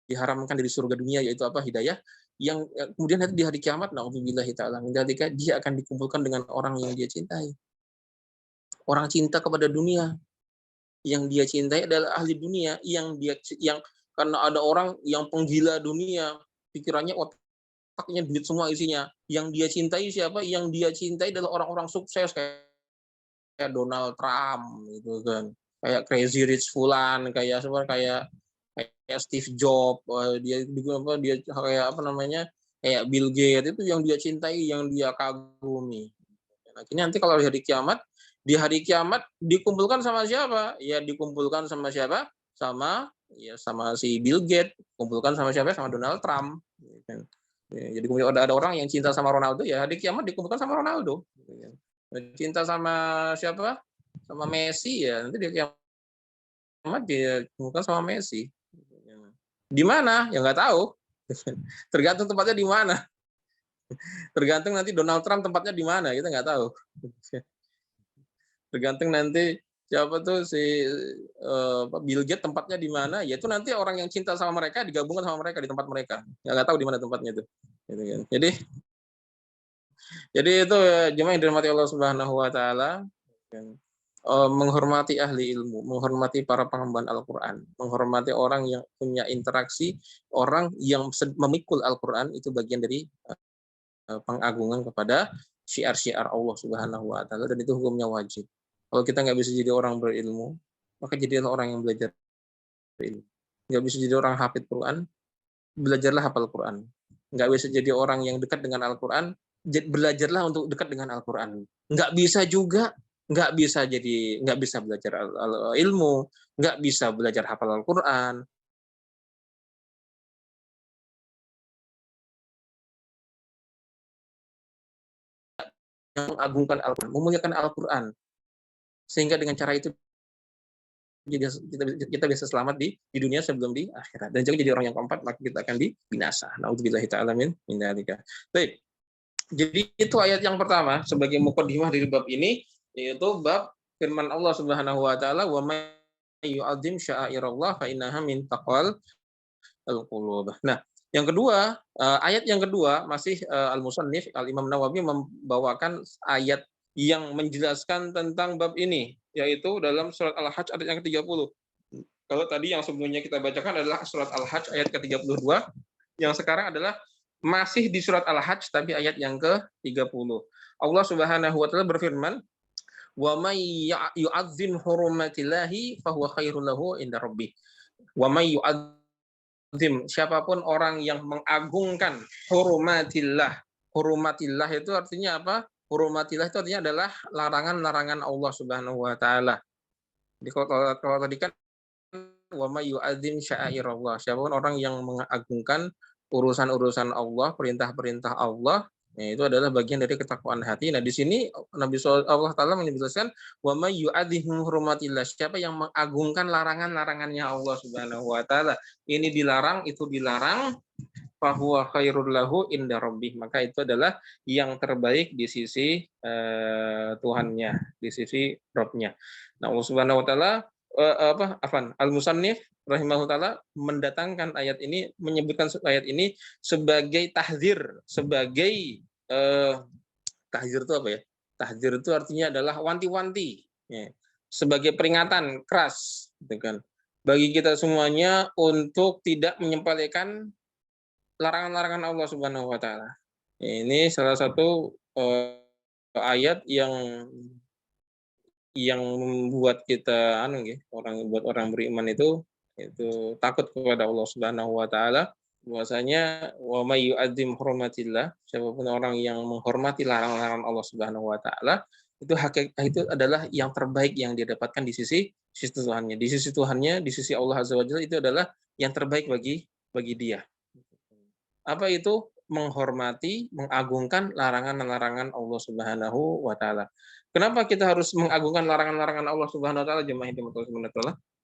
diharamkan dari surga dunia, yaitu hidayah, yang kemudian nanti di hari kiamat, naudzubillahi ta'ala, ketika dia akan dikumpulkan dengan orang yang dia cintai. Orang cinta kepada dunia, yang dia cintai adalah ahli dunia, yang karena ada orang yang penggila dunia, pikirannya otaknya duit semua isinya. Yang dia cintai siapa? Yang dia cintai adalah orang-orang sukses kayak Donald Trump, gitu kan, kayak Crazy Rich Fulan, kayak Steve Jobs, dia kayak Bill Gates, itu yang dia cintai, yang dia kagumi. Nah, ini nanti kalau di hari kiamat dikumpulkan sama siapa? Ya dikumpulkan sama siapa? Sama si Bill Gates, kumpulkan sama siapa? Sama Donald Trump. Jadi ada orang yang cinta sama Ronaldo, ya hari kiamat dikumpulkan sama Ronaldo. Cinta sama siapa? Sama Messi, ya nanti dia kiamat dia dikumpulkan sama Messi. Di mana? Ya nggak tahu. Tergantung tempatnya di mana. Tergantung nanti Donald Trump tempatnya di mana, kita nggak tahu. Tergantung nanti siapa tuh si Bill Gates tempatnya di mana, yaitu nanti orang yang cinta sama mereka digabungkan sama mereka di tempat mereka. Nggak tahu di mana tempatnya itu. Gitu kan. Jadi itu jemaah yang dirahmati Allah Subhanahu wa taala, menghormati ahli ilmu, menghormati para pengemban Al-Qur'an, menghormati orang yang punya interaksi, orang yang memikul Al-Qur'an, itu bagian dari pengagungan kepada syiar-syiar Allah Subhanahu wa taala, dan itu hukumnya wajib. Kalau kita nggak bisa jadi orang berilmu, maka jadilah orang yang belajar ilmu. Nggak bisa jadi orang hafid Quran, belajarlah hafal Quran. Nggak bisa jadi orang yang dekat dengan Al-Quran, belajarlah untuk dekat dengan Al-Quran. Nggak bisa juga, nggak bisa belajar ilmu, nggak bisa belajar hafal Al-Quran. Yang mengagungkan Al-Quran, memuliakan Al-Quran, sehingga dengan cara itu kita bisa selamat di dunia sebelum di akhirat. Dan jangan jadi orang yang keempat, maka kita akan dibinasa. Nauzubillahi ta'ala min dzalika. Baik. Jadi itu ayat yang pertama sebagai mukaddimah dari bab ini, yaitu bab firman Allah Subhanahu wa taala, "Wa may yu'azzim sya'airallah fa innaha min taqwal al-qulub." Nah, yang kedua, ayat yang kedua masih al-musannif Al-Imam Nawawi membawakan ayat yang menjelaskan tentang bab ini, yaitu dalam surat Al-Hajj ayat yang ke-30. Kalau tadi yang sebelumnya kita bacakan adalah surat Al-Hajj ayat ke-32, yang sekarang adalah masih di surat Al-Hajj tapi ayat yang ke-30. Allah Subhanahu wa taala berfirman, "Wa may yu'azzim hurumatillahi fahuwa khairul lahu inda rabbih." Wa may yu'azzim, siapapun orang yang mengagungkan hurumatillah. Hurumatillah itu artinya apa? Hurumatillah itu artinya adalah larangan-larangan Allah Subhanahu wa taala. Jadi kalau tadi kan wa may yu'azzim sya'airallah, siapapun orang yang mengagungkan urusan-urusan Allah, perintah-perintah Allah, ya itu adalah bagian dari ketakwaan hati. Nah, di sini Allah Ta'ala menjelaskan wa may yu'azzim hurumatillah, siapa yang mengagungkan larangan-larangannya Allah Subhanahu wa taala. Ini dilarang, itu dilarang, fahuwa khairul lahu inda rabbih, maka itu adalah yang terbaik di sisi Tuhannya, di sisi Rabbnya. Nah, Allah Subhanahu wa taala Al-Musannif rahimahullah taala mendatangkan ayat ini, menyebutkan ayat ini sebagai tahdzir, sebagai tahdzir itu apa ya? Tahdzir itu artinya adalah wanti-wanti, ya. Sebagai peringatan keras, gitu kan, bagi kita semuanya untuk tidak menyepelekan larangan-larangan Allah Subhanahu wa taala. Ini salah satu ayat yang membuat kita buat orang beriman itu takut kepada Allah Subhanahu wa taala, bahwasanya wa may yu'azzim hurumatillah, siapapun orang yang menghormati larangan-larangan Allah Subhanahu wa taala, itu adalah yang terbaik yang dia dapatkan di sisi Tuhannya. Di sisi Tuhannya, di sisi Allah Azza wa Jalla, itu adalah yang terbaik bagi dia. Apa itu? Menghormati, mengagungkan larangan-larangan Allah Subhanahu wa taala. Kenapa kita harus mengagungkan larangan-larangan Allah Subhanahu wa taala, jemaah yang dimutawatir?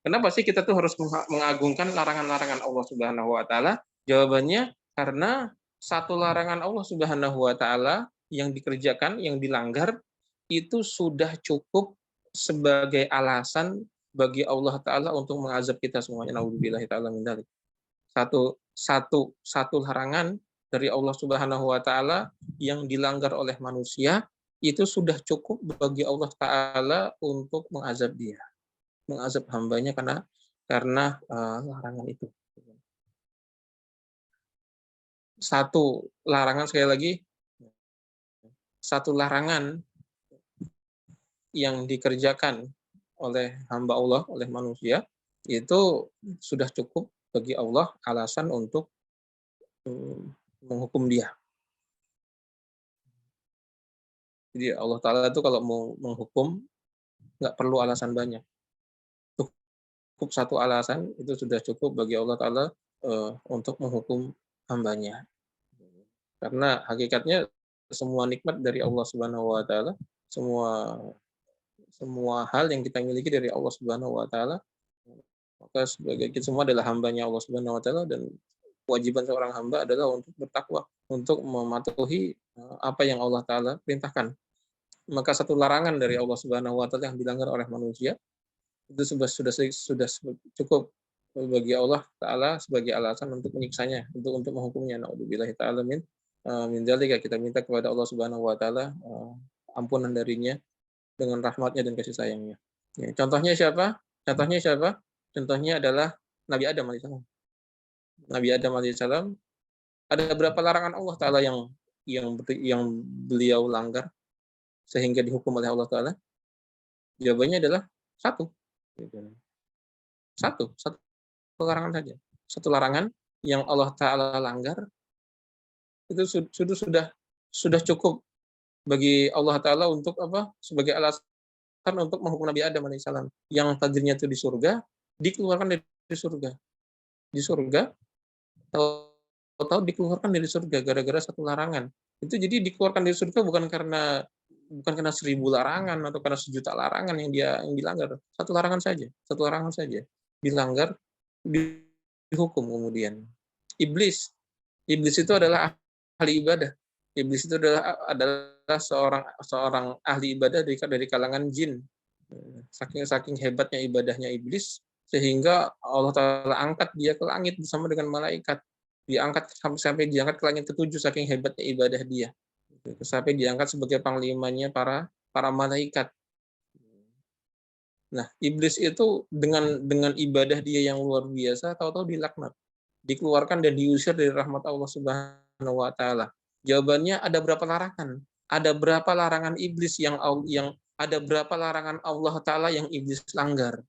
Kenapa sih kita tuh harus mengagungkan larangan-larangan Allah Subhanahu wa taala? Jawabannya karena satu larangan Allah Subhanahu wa taala yang dikerjakan, yang dilanggar, itu sudah cukup sebagai alasan bagi Allah taala untuk mengazab kita semuanya. Nauzubillahi taala min dzalik. Satu larangan dari Allah Subhanahu wa taala yang dilanggar oleh manusia itu sudah cukup bagi Allah taala untuk mengazab dia, mengazab hambanya karena larangan itu. Satu larangan, sekali lagi, satu larangan yang dikerjakan oleh hamba Allah, oleh manusia, itu sudah cukup bagi Allah alasan untuk menghukum dia. Jadi Allah Ta'ala itu kalau mau menghukum, nggak perlu alasan banyak. Cukup satu alasan, itu sudah cukup bagi Allah Ta'ala untuk menghukum hambanya. Karena hakikatnya semua nikmat dari Allah Subhanahu wa taala, semua hal yang kita miliki dari Allah Subhanahu wa taala, maka sebagai kita semua adalah hambanya Allah Subhanahu wa taala, dan kewajiban seorang hamba adalah untuk bertakwa, untuk mematuhi apa yang Allah taala perintahkan. Maka satu larangan dari Allah Subhanahu wa taala yang dilanggar oleh manusia itu sudah cukup bagi Allah taala sebagai alasan untuk menyiksanya, untuk menghukumnya. Nauzubillahi taala min dzalika. Kita minta kepada Allah Subhanahu wa taala ampunan darinya dengan rahmatnya dan kasih sayangnya. Ya, contohnya siapa? Contohnya adalah Nabi Adam alaihissalam. Nabi Adam alaihissalam, ada berapa larangan Allah taala yang beliau langgar sehingga dihukum oleh Allah taala? Jawabannya adalah satu. Satu larangan saja. Satu larangan yang Allah taala langgar itu sudah sudah cukup bagi Allah Ta'ala untuk apa? Sebagai alasan untuk menghukum Nabi Adam alaihissalam yang tadinya itu di surga, dikeluarkan dari surga. Di surga, tahu-tahu dikeluarkan dari surga gara-gara satu larangan. Itu jadi dikeluarkan dari surga bukan karena 1000 larangan atau karena sejuta larangan yang dilanggar. Satu larangan saja dilanggar, dihukum kemudian. Iblis, iblis itu adalah ahli ibadah. Iblis itu adalah seorang seorang ahli ibadah dari kalangan jin. Saking hebatnya ibadahnya iblis sehingga Allah Ta'ala angkat dia ke langit bersama dengan malaikat. Diangkat sampai diangkat ke langit ke-7 saking hebatnya ibadah dia. Sampai diangkat sebagai panglimanya para malaikat. Nah, iblis itu dengan ibadah dia yang luar biasa, tahu-tahu dilaknat, dikeluarkan dan diusir dari rahmat Allah Subhanahu wa taala. Jawabannya ada berapa larangan? Ada berapa larangan iblis yang ada berapa larangan Allah taala yang iblis langgar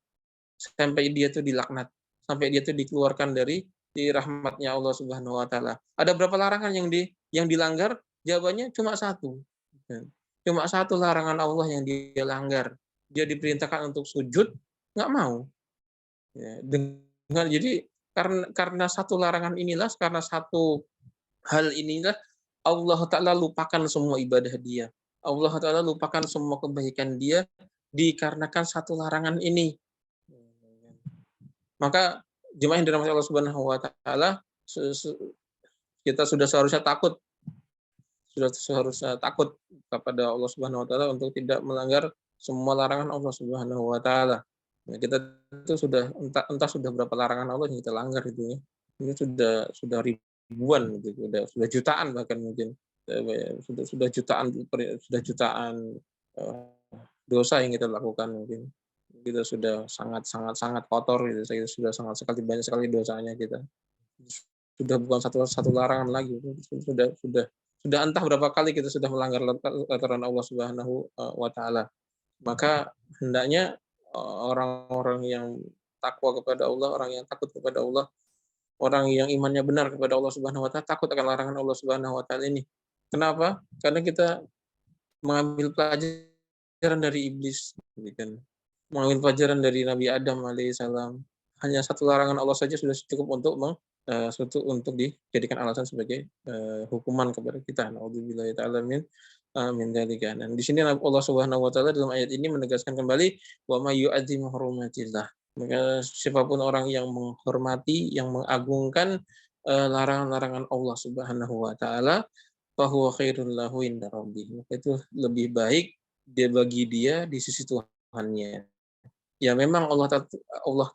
sampai dia itu dilaknat, sampai dia itu dikeluarkan dari rahmatnya Allah Subhanahu wa taala. Ada berapa larangan yang dilanggar? Jawabannya cuma satu. Cuma satu larangan Allah yang dia langgar. Dia diperintahkan untuk sujud, nggak mau. Ya, jadi karena satu larangan inilah, karena satu hal inilah Allah Ta'ala lupakan semua ibadah dia. Allah Ta'ala lupakan semua kebaikan dia dikarenakan satu larangan ini. Maka jemaah yang dirahmati Allah Subhanahu wa taala, kita sudah seharusnya takut kepada Allah Subhanahu wa taala untuk tidak melanggar semua larangan Allah Subhanahu wa taala. Nah, kita itu sudah entah sudah berapa larangan Allah yang kita langgar itu ya. Ini sudah ribuan gitu, sudah jutaan bahkan mungkin. Sudah jutaan dosa yang kita lakukan mungkin. Kita sudah sangat kotor gitu. Saya sudah banyak sekali dosanya kita. Sudah bukan satu larangan lagi. Sudah entah berapa kali kita sudah melanggar aturan Allah Subhanahu wa taala. Maka hendaknya orang-orang yang takwa kepada Allah, orang yang takut kepada Allah, orang yang imannya benar kepada Allah Subhanahu wa taala, takut akan larangan Allah Subhanahu wa taala ini. Kenapa? Karena kita mengambil pelajaran dari iblis, kan? Mengambil pelajaran dari Nabi Adam alaihissalam. Hanya satu larangan Allah saja sudah cukup untuk dijadikan alasan sebagai hukuman kepada kita. Nauzubillahi ta'ala min dzalika. Dan di sini Allah Subhanahu wa taala dalam ayat ini menegaskan kembali wa may yu'azzim hurumatillah. Maka siapapun orang yang menghormati, yang mengagungkan larangan-larangan Allah Subhanahu wa taala, fahuwa khairul lahu inda rabbih. Maka itu lebih baik bagi dia di sisi Tuhannya. Ya memang Allah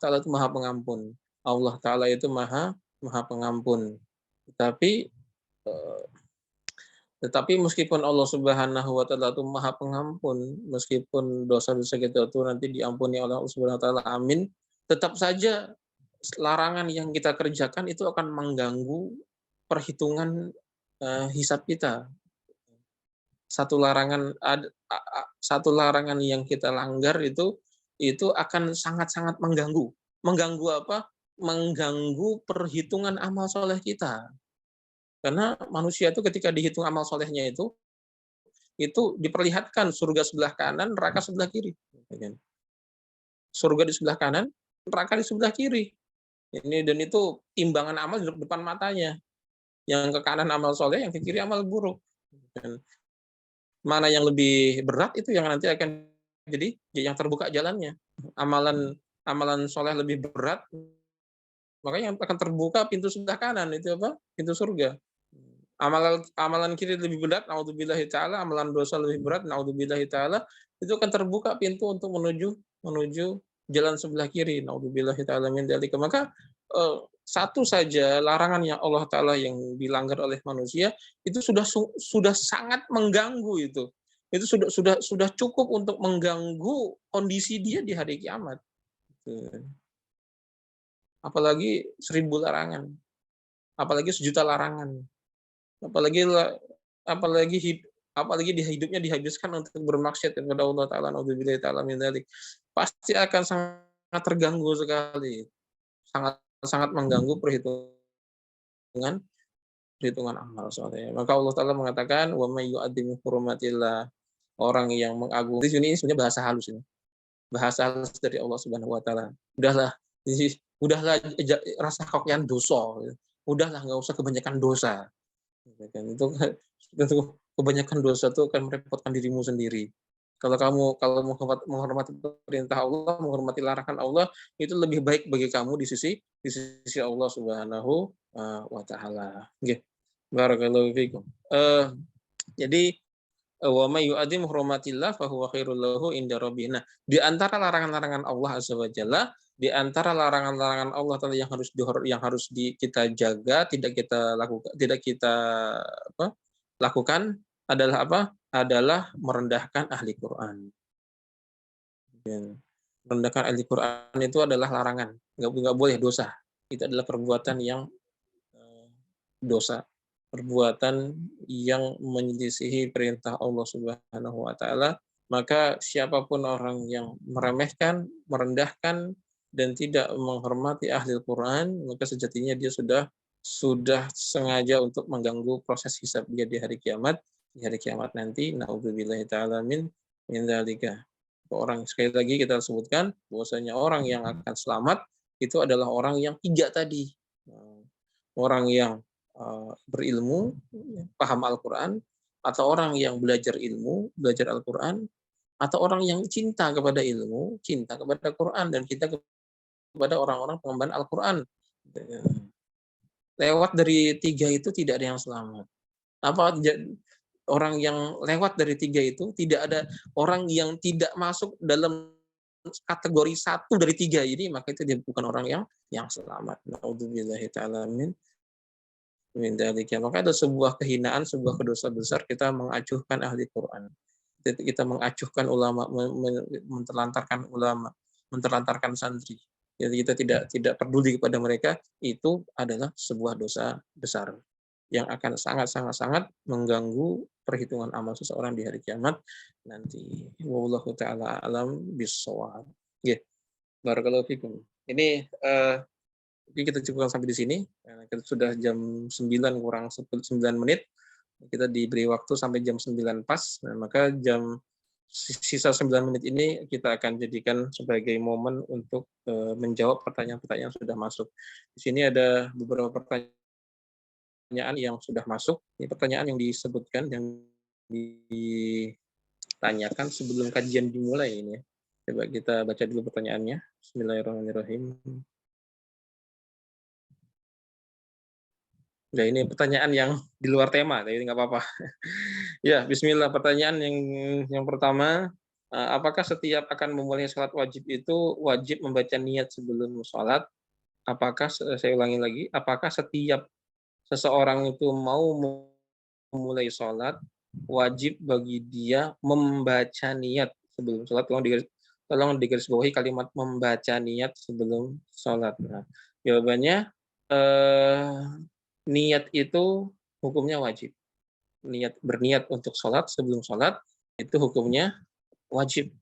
Ta'ala itu maha pengampun. Allah Ta'ala itu maha pengampun. Tetapi meskipun Allah Subhanahu wa taala itu maha pengampun, meskipun dosa-dosa kita itu nanti diampuni oleh Allah Subhanahu wa taala, amin, tetap saja larangan yang kita kerjakan itu akan mengganggu perhitungan hisab kita. Satu larangan yang kita langgar itu akan sangat-sangat mengganggu. Mengganggu apa? Mengganggu perhitungan amal soleh kita. Karena manusia itu ketika dihitung amal solehnya itu diperlihatkan surga sebelah kanan, neraka sebelah kiri. Surga di sebelah kanan, neraka di sebelah kiri. Dan itu timbangan amal di depan matanya. Yang ke kanan amal soleh, yang ke kiri amal buruk. Dan mana yang lebih berat itu yang nanti akan jadi yang terbuka jalannya. Amalan soleh lebih berat, makanya akan terbuka pintu sebelah kanan itu apa? Pintu surga. Amalan kiri lebih berat, naudzubillahi ta'ala, amalan dosa lebih berat, naudzubillahi ta'ala, itu akan terbuka pintu untuk menuju jalan sebelah kiri, naudzubillahi ta'ala min dzalika. Maka satu saja larangan yang Allah Ta'ala yang dilanggar oleh manusia itu sudah sangat mengganggu itu. Itu sudah cukup untuk mengganggu kondisi dia di hari kiamat. Apalagi 1000 larangan. Apalagi sejuta larangan. Apalagi di hidupnya dihabiskan untuk bermaksiat kepada Allah Ta'ala, naudzubillahi ta'ala min dzalik. Pasti akan sangat terganggu sekali. Sangat mengganggu perhitungan perhitungan amal soalnya. Maka Allah Ta'ala mengatakan wa may yu'adzim hurumatillah, orang yang mengagungkan. Di sini sebenarnya bahasa halus ini. Bahasa halus dari Allah Subhanahu wa taala. Udahlah, udahlah rasa kokian dosa. Udahlah nggak usah kebanyakan dosa. Itu kebanyakan dosa itu akan merepotkan dirimu sendiri. Kalau menghormati perintah Allah, menghormati larangan Allah, itu lebih baik bagi kamu di sisi Allah Subhanahu wa taala. Nggih. Barakallahu fikum. Jadi wa may yu'adzim hurumatillah fa huwa khairul lahu inda rabbih. Nah, di antara larangan-larangan Allah Azza wa Jalla, di antara larangan-larangan Allah Taala yang harus kita jaga, tidak kita lakukan adalah apa? Adalah merendahkan ahli Quran. Merendahkan ahli Quran itu adalah larangan, nggak boleh, dosa. Itu adalah perbuatan yang dosa, perbuatan yang menyelisihi perintah Allah Subhanahu wa taala. Maka siapapun orang yang meremehkan, merendahkan dan tidak menghormati ahli Quran, maka sejatinya dia sudah sengaja untuk mengganggu proses hisab dia di hari kiamat. Di hari kiamat nanti, naudzubillahi taala min dzalika. Orang, sekali lagi kita sebutkan bahwasanya orang yang akan selamat itu adalah orang yang tiga tadi. Orang yang berilmu, paham Al-Quran, atau orang yang belajar ilmu, belajar Al-Quran, atau orang yang cinta kepada ilmu, cinta kepada Quran, dan cinta kepada orang-orang pengemban Al-Quran. Lewat dari tiga itu tidak ada yang selamat. Orang yang lewat dari tiga itu, tidak ada orang yang tidak masuk dalam kategori satu dari tiga ini, maka itu dia bukan orang yang selamat. Naudzubillahi ta'ala min dzalika. Maka ada sebuah kehinaan, sebuah kedosa besar kita mengacuhkan ahli Quran. Kita mengacuhkan ulama, menterlantarkan ulama, menterlantarkan santri. Jadi kita tidak peduli kepada mereka, itu adalah sebuah dosa besar yang akan sangat mengganggu perhitungan amal seseorang di hari kiamat nanti. Wallahu taala alam bissawab. Nggih. Barakallahu fikum. Ini kita cukupkan sampai di sini. Kita sudah jam 9 kurang 9 menit. Kita diberi waktu sampai jam 9 pas. Nah, maka sisa 9 menit ini kita akan jadikan sebagai momen untuk menjawab pertanyaan-pertanyaan yang sudah masuk. Di sini ada beberapa pertanyaan yang sudah masuk. Ini pertanyaan yang disebutkan, yang ditanyakan sebelum kajian dimulai ini. Coba kita baca dulu pertanyaannya. Bismillahirrahmanirrahim. Nah, ini pertanyaan yang di luar tema, tapi nggak apa-apa. Ya, bismillah. Pertanyaan yang pertama, apakah setiap akan memulai sholat wajib itu wajib membaca niat sebelum sholat? Apakah, saya ulangi lagi, apakah setiap seseorang itu mau memulai sholat, wajib bagi dia membaca niat sebelum sholat? Tolong digarisbawahi kalimat membaca niat sebelum sholat. Nah, jawabannya, niat itu hukumnya wajib. Berniat untuk sholat sebelum sholat, itu hukumnya wajib.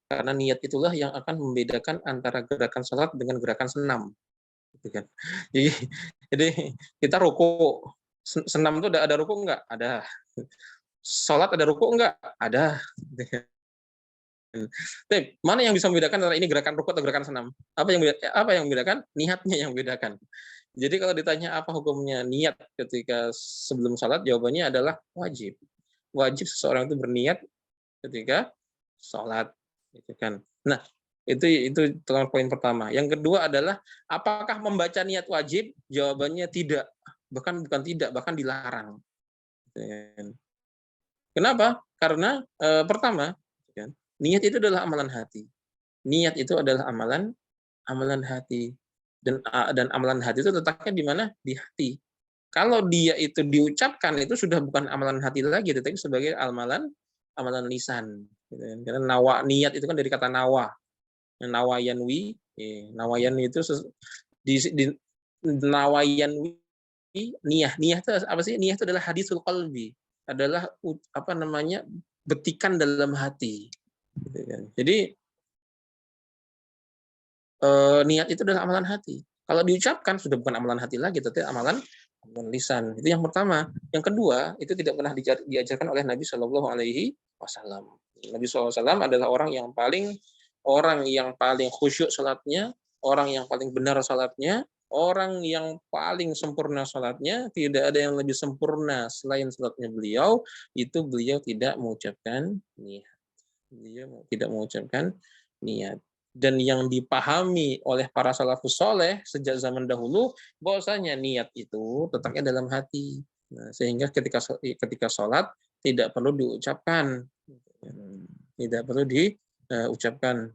Karena niat itulah yang akan membedakan antara gerakan sholat dengan gerakan senam. Jadi kita ruku, senam itu ada ruku enggak? Ada. Sholat ada ruku enggak? Ada. Mana yang bisa membedakan antara ini gerakan ruku atau gerakan senam? Apa yang membedakan? Niatnya yang membedakan. Jadi kalau ditanya apa hukumnya niat ketika sebelum sholat, jawabannya adalah wajib. Wajib seseorang itu berniat ketika sholat. Gitu kan. Nah, itu poin pertama. Yang kedua adalah apakah membaca niat wajib? Jawabannya tidak. Bukan tidak, bahkan dilarang. Kenapa? Karena pertama, niat itu adalah amalan hati. Niat itu adalah amalan hati. Dan amalan hati itu letaknya di mana? Di hati. Kalau dia itu diucapkan, itu sudah bukan amalan hati lagi, tetapi sebagai amalan lisan. Karena niat itu kan dari kata nawa. Nawayanwi, nawayan itu di nawayanwi, niyah itu apa sih? Niyah itu adalah hadisul qalbi, adalah betikan dalam hati. Jadi niat itu adalah amalan hati. Kalau diucapkan sudah bukan amalan hati lagi, tetapi amalan dan lisan. Itu yang pertama. Yang kedua, itu tidak pernah diajarkan oleh Nabi Shallallahu Alaihi Wasallam. Nabi SAW adalah orang yang paling khusyuk salatnya, orang yang paling benar salatnya, orang yang paling sempurna salatnya. Tidak ada yang lebih sempurna selain salatnya beliau. Itu beliau tidak mengucapkan niat. Beliau tidak mengucapkan niat. Dan yang dipahami oleh para salafus soleh sejak zaman dahulu, bahwasanya niat itu letaknya dalam hati. Nah, sehingga ketika sholat tidak perlu diucapkan, tidak perlu diucapkan.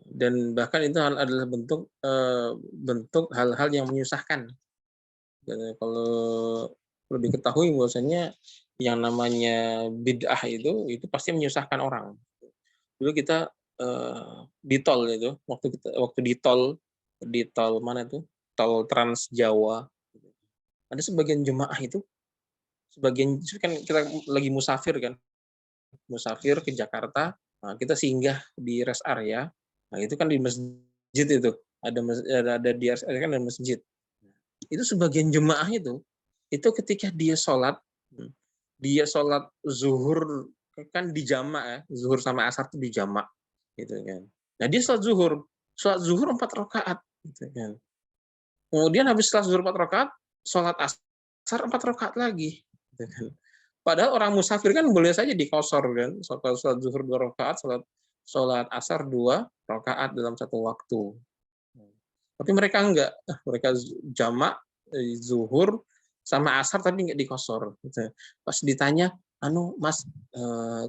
Dan bahkan itu adalah bentuk hal-hal yang menyusahkan. Dan kalau perlu diketahui bahwasanya yang namanya bid'ah itu pasti menyusahkan orang. Dulu kita di tol itu, waktu di tol mana itu, tol Trans Jawa, ada sebagian jemaah itu, kan kita lagi musafir ke Jakarta, nah kita singgah di rest area, nah itu kan di masjid itu, ada di rest area kan ada masjid. Itu sebagian jemaah itu ketika dia sholat zuhur kan di jamak ya, zuhur sama asar itu di jamak gitu kan. Nah dia sholat zuhur 4 rakaat gitu kan. Kemudian habis sholat zuhur 4 rakaat, sholat asar 4 rakaat lagi gitu kan. Padahal orang musafir kan boleh saja dikosor kan, sholat zuhur 2 rakaat, sholat asar 2 rakaat dalam satu waktu. Tapi mereka enggak, mereka jamak zuhur sama asar tapi enggak dikosor. Gitu. Pas ditanya, Mas,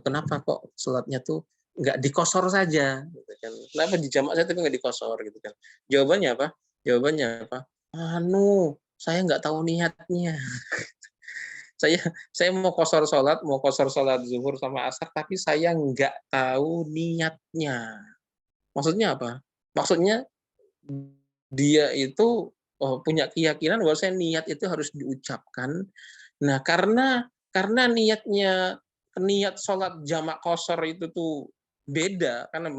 kenapa kok sholatnya tuh enggak dikosor saja? Gitu kan. Kenapa dijamak saja tapi enggak dikosor? Gitu kan. Jawabannya apa? Saya enggak tahu niatnya. saya mau kosor sholat zuhur sama asar, tapi saya enggak tahu niatnya. Maksudnya apa? Maksudnya dia itu punya keyakinan bahwa niat itu harus diucapkan. Nah, karena niat sholat jamak kosor itu tuh beda, karena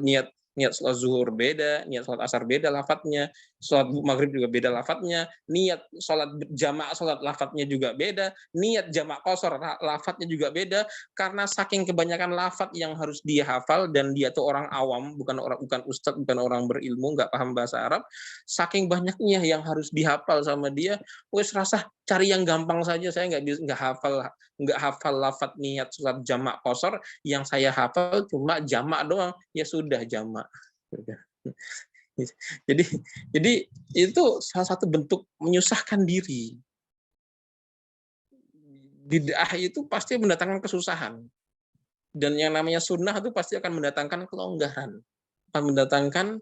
niat sholat zuhur beda, niat sholat asar beda lafadznya, sholat maghrib juga beda lafadznya, niat sholat jamak sholat lafadznya juga beda, niat jamak kosor lafadznya juga beda, karena saking kebanyakan lafadz yang harus dia hafal dan dia tuh orang awam, bukan ustadz, bukan orang berilmu, nggak paham bahasa Arab, saking banyaknya yang harus dihafal sama dia, wes rasa cari yang gampang saja, saya nggak hafal lafadz niat sholat jamak kosor, yang saya hafal cuma jamak doang, ya sudah jamak. Jadi itu salah satu bentuk menyusahkan diri. Bid'ah itu pasti mendatangkan kesusahan. Dan yang namanya sunnah itu pasti akan mendatangkan kelonggaran, akan mendatangkan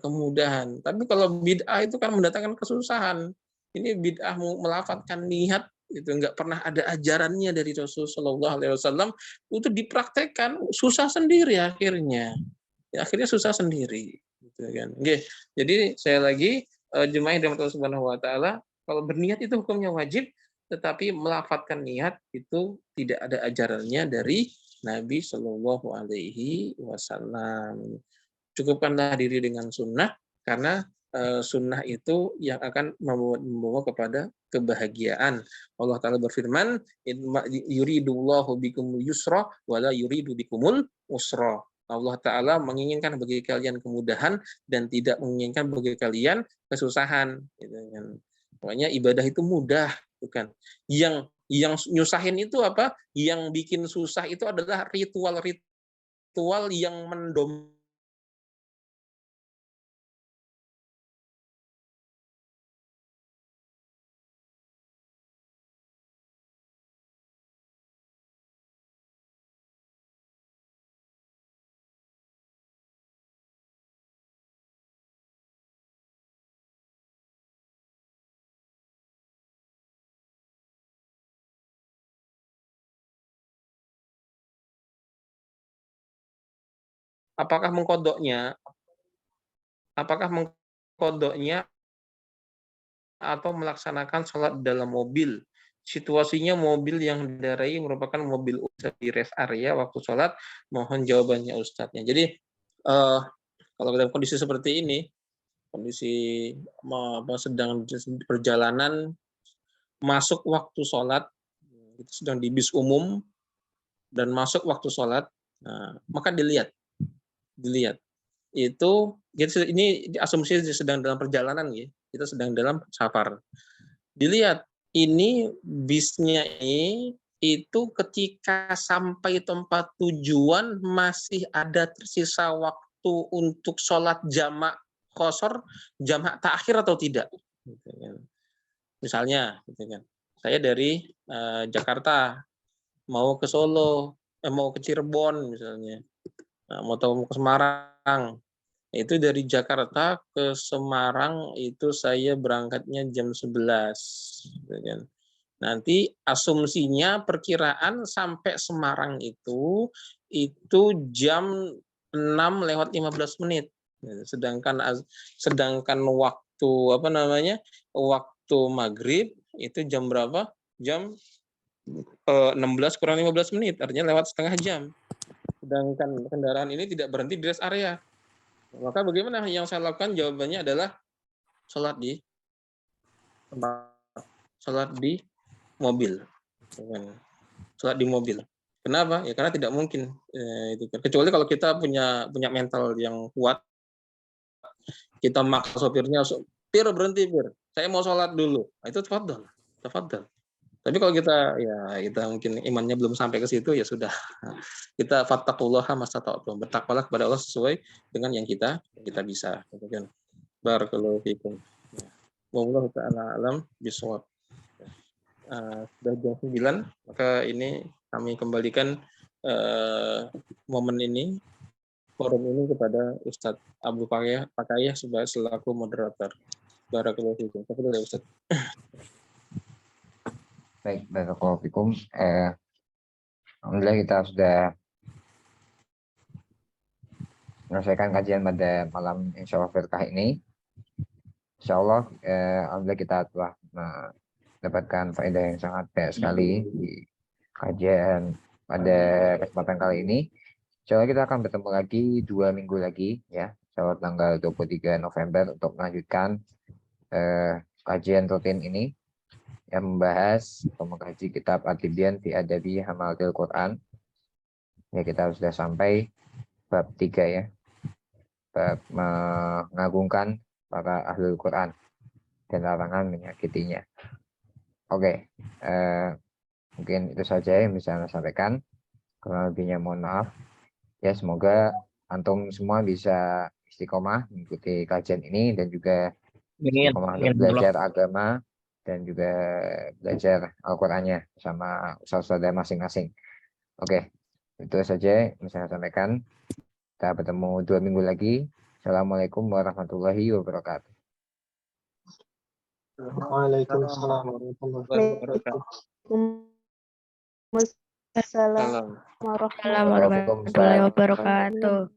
kemudahan. Tapi kalau bid'ah itu kan mendatangkan kesusahan. Ini bid'ah melafadzkan niat itu nggak pernah ada ajarannya dari Rasulullah SAW, itu dipraktekkan susah sendiri akhirnya. Ya, akhirnya susah sendiri. Gitu kan. Oke. Jadi saya lagi jemaah yang Allah Subhanahu Wa Taala, kalau berniat itu hukumnya wajib, tetapi melafadzkan niat itu tidak ada ajarannya dari Nabi Shallallahu Alaihi Wasallam. Cukupkanlah diri dengan sunnah, karena sunnah itu yang akan membawa kepada kebahagiaan. Allah Ta'ala berfirman, yuridullahu bikumul yusra wala yuridu bikumul usra. Allah Ta'ala menginginkan bagi kalian kemudahan dan tidak menginginkan bagi kalian kesusahan. Pokoknya ibadah itu mudah, bukan. Yang nyusahin itu apa? Yang bikin susah itu adalah ritual yang mendominasi. Apakah mengkodoknya atau melaksanakan sholat dalam mobil? Situasinya mobil yang dikendarai merupakan mobil Ustadz di rest area waktu sholat. Mohon jawabannya Ustadznya. Jadi kalau dalam kondisi seperti ini, kondisi sedang perjalanan, masuk waktu sholat, itu sedang di bis umum dan masuk waktu sholat, maka dilihat itu ini asumsi sedang dalam perjalanan ya, kita sedang dalam safar. Dilihat ini bisnya ini itu ketika sampai tempat tujuan masih ada tersisa waktu untuk sholat jamak qashar, jamak ta'khir atau tidak. Misalnya, saya dari Jakarta mau ke Solo, mau ke Cirebon misalnya, mau ke Semarang. Itu dari Jakarta ke Semarang itu saya berangkatnya jam 11. Nanti asumsinya perkiraan sampai Semarang itu jam 6:15. Sedangkan waktu waktu maghrib itu jam berapa? Jam 16 kurang 15 menit, artinya lewat setengah jam. Sedangkan kendaraan ini tidak berhenti di rest area. Maka bagaimana yang saya lakukan? Jawabannya adalah sholat di mobil. Sholat di mobil. Kenapa? Ya karena tidak mungkin. Kecuali kalau kita punya mental yang kuat, kita maksa sopirnya, "Pir, berhenti, Pir. Saya mau sholat dulu." Nah, itu tafadhol. Tapi kalau kita mungkin imannya belum sampai ke situ, ya sudah. Kita fattaqullaha mastata'tum. Bertakwalah kepada Allah sesuai dengan yang kita bisa. Barakallahu fiikum. Wallahu ta'ala alam bishawab. Sudah jam 9, maka ini kami kembalikan momen ini, forum ini kepada Ustadz Abu Pakayah sebagai selaku moderator. Barakallahu fiikum. Tafadhol Ustadz. Baik, barakallahu fikum. Alhamdulillah kita sudah menyelesaikan kajian pada malam insyaallah firqah ini. Insyaallah alhamdulillah kita telah mendapatkan faedah yang sangat baik sekali di kajian pada kesempatan kali ini. Insyaallah kita akan bertemu lagi 2 minggu lagi ya, insyaallah tanggal 23 November untuk melanjutkan kajian rutin ini yang membahas atau mengkaji kitab At-Tibyan fi Adabi Hamalatil Quran. Ya, kita sudah sampai bab 3 ya. Bab mengagungkan para ahlul Quran dan larangan menyakitinya. Oke. Mungkin itu saja yang bisa saya sampaikan. Kurang lebihnya mohon maaf. Ya, semoga antum semua bisa istiqomah mengikuti kajian ini dan juga istiqomah untuk belajar agama dan juga belajar Al-Qur'annya sama ustaz-ustaz masing-masing. Oke, itu saja yang saya sampaikan. Kita bertemu 2 minggu lagi. Assalamualaikum warahmatullahi wabarakatuh. Waalaikumsalam warahmatullahi wabarakatuh. Warahmatullahi wabarakatuh.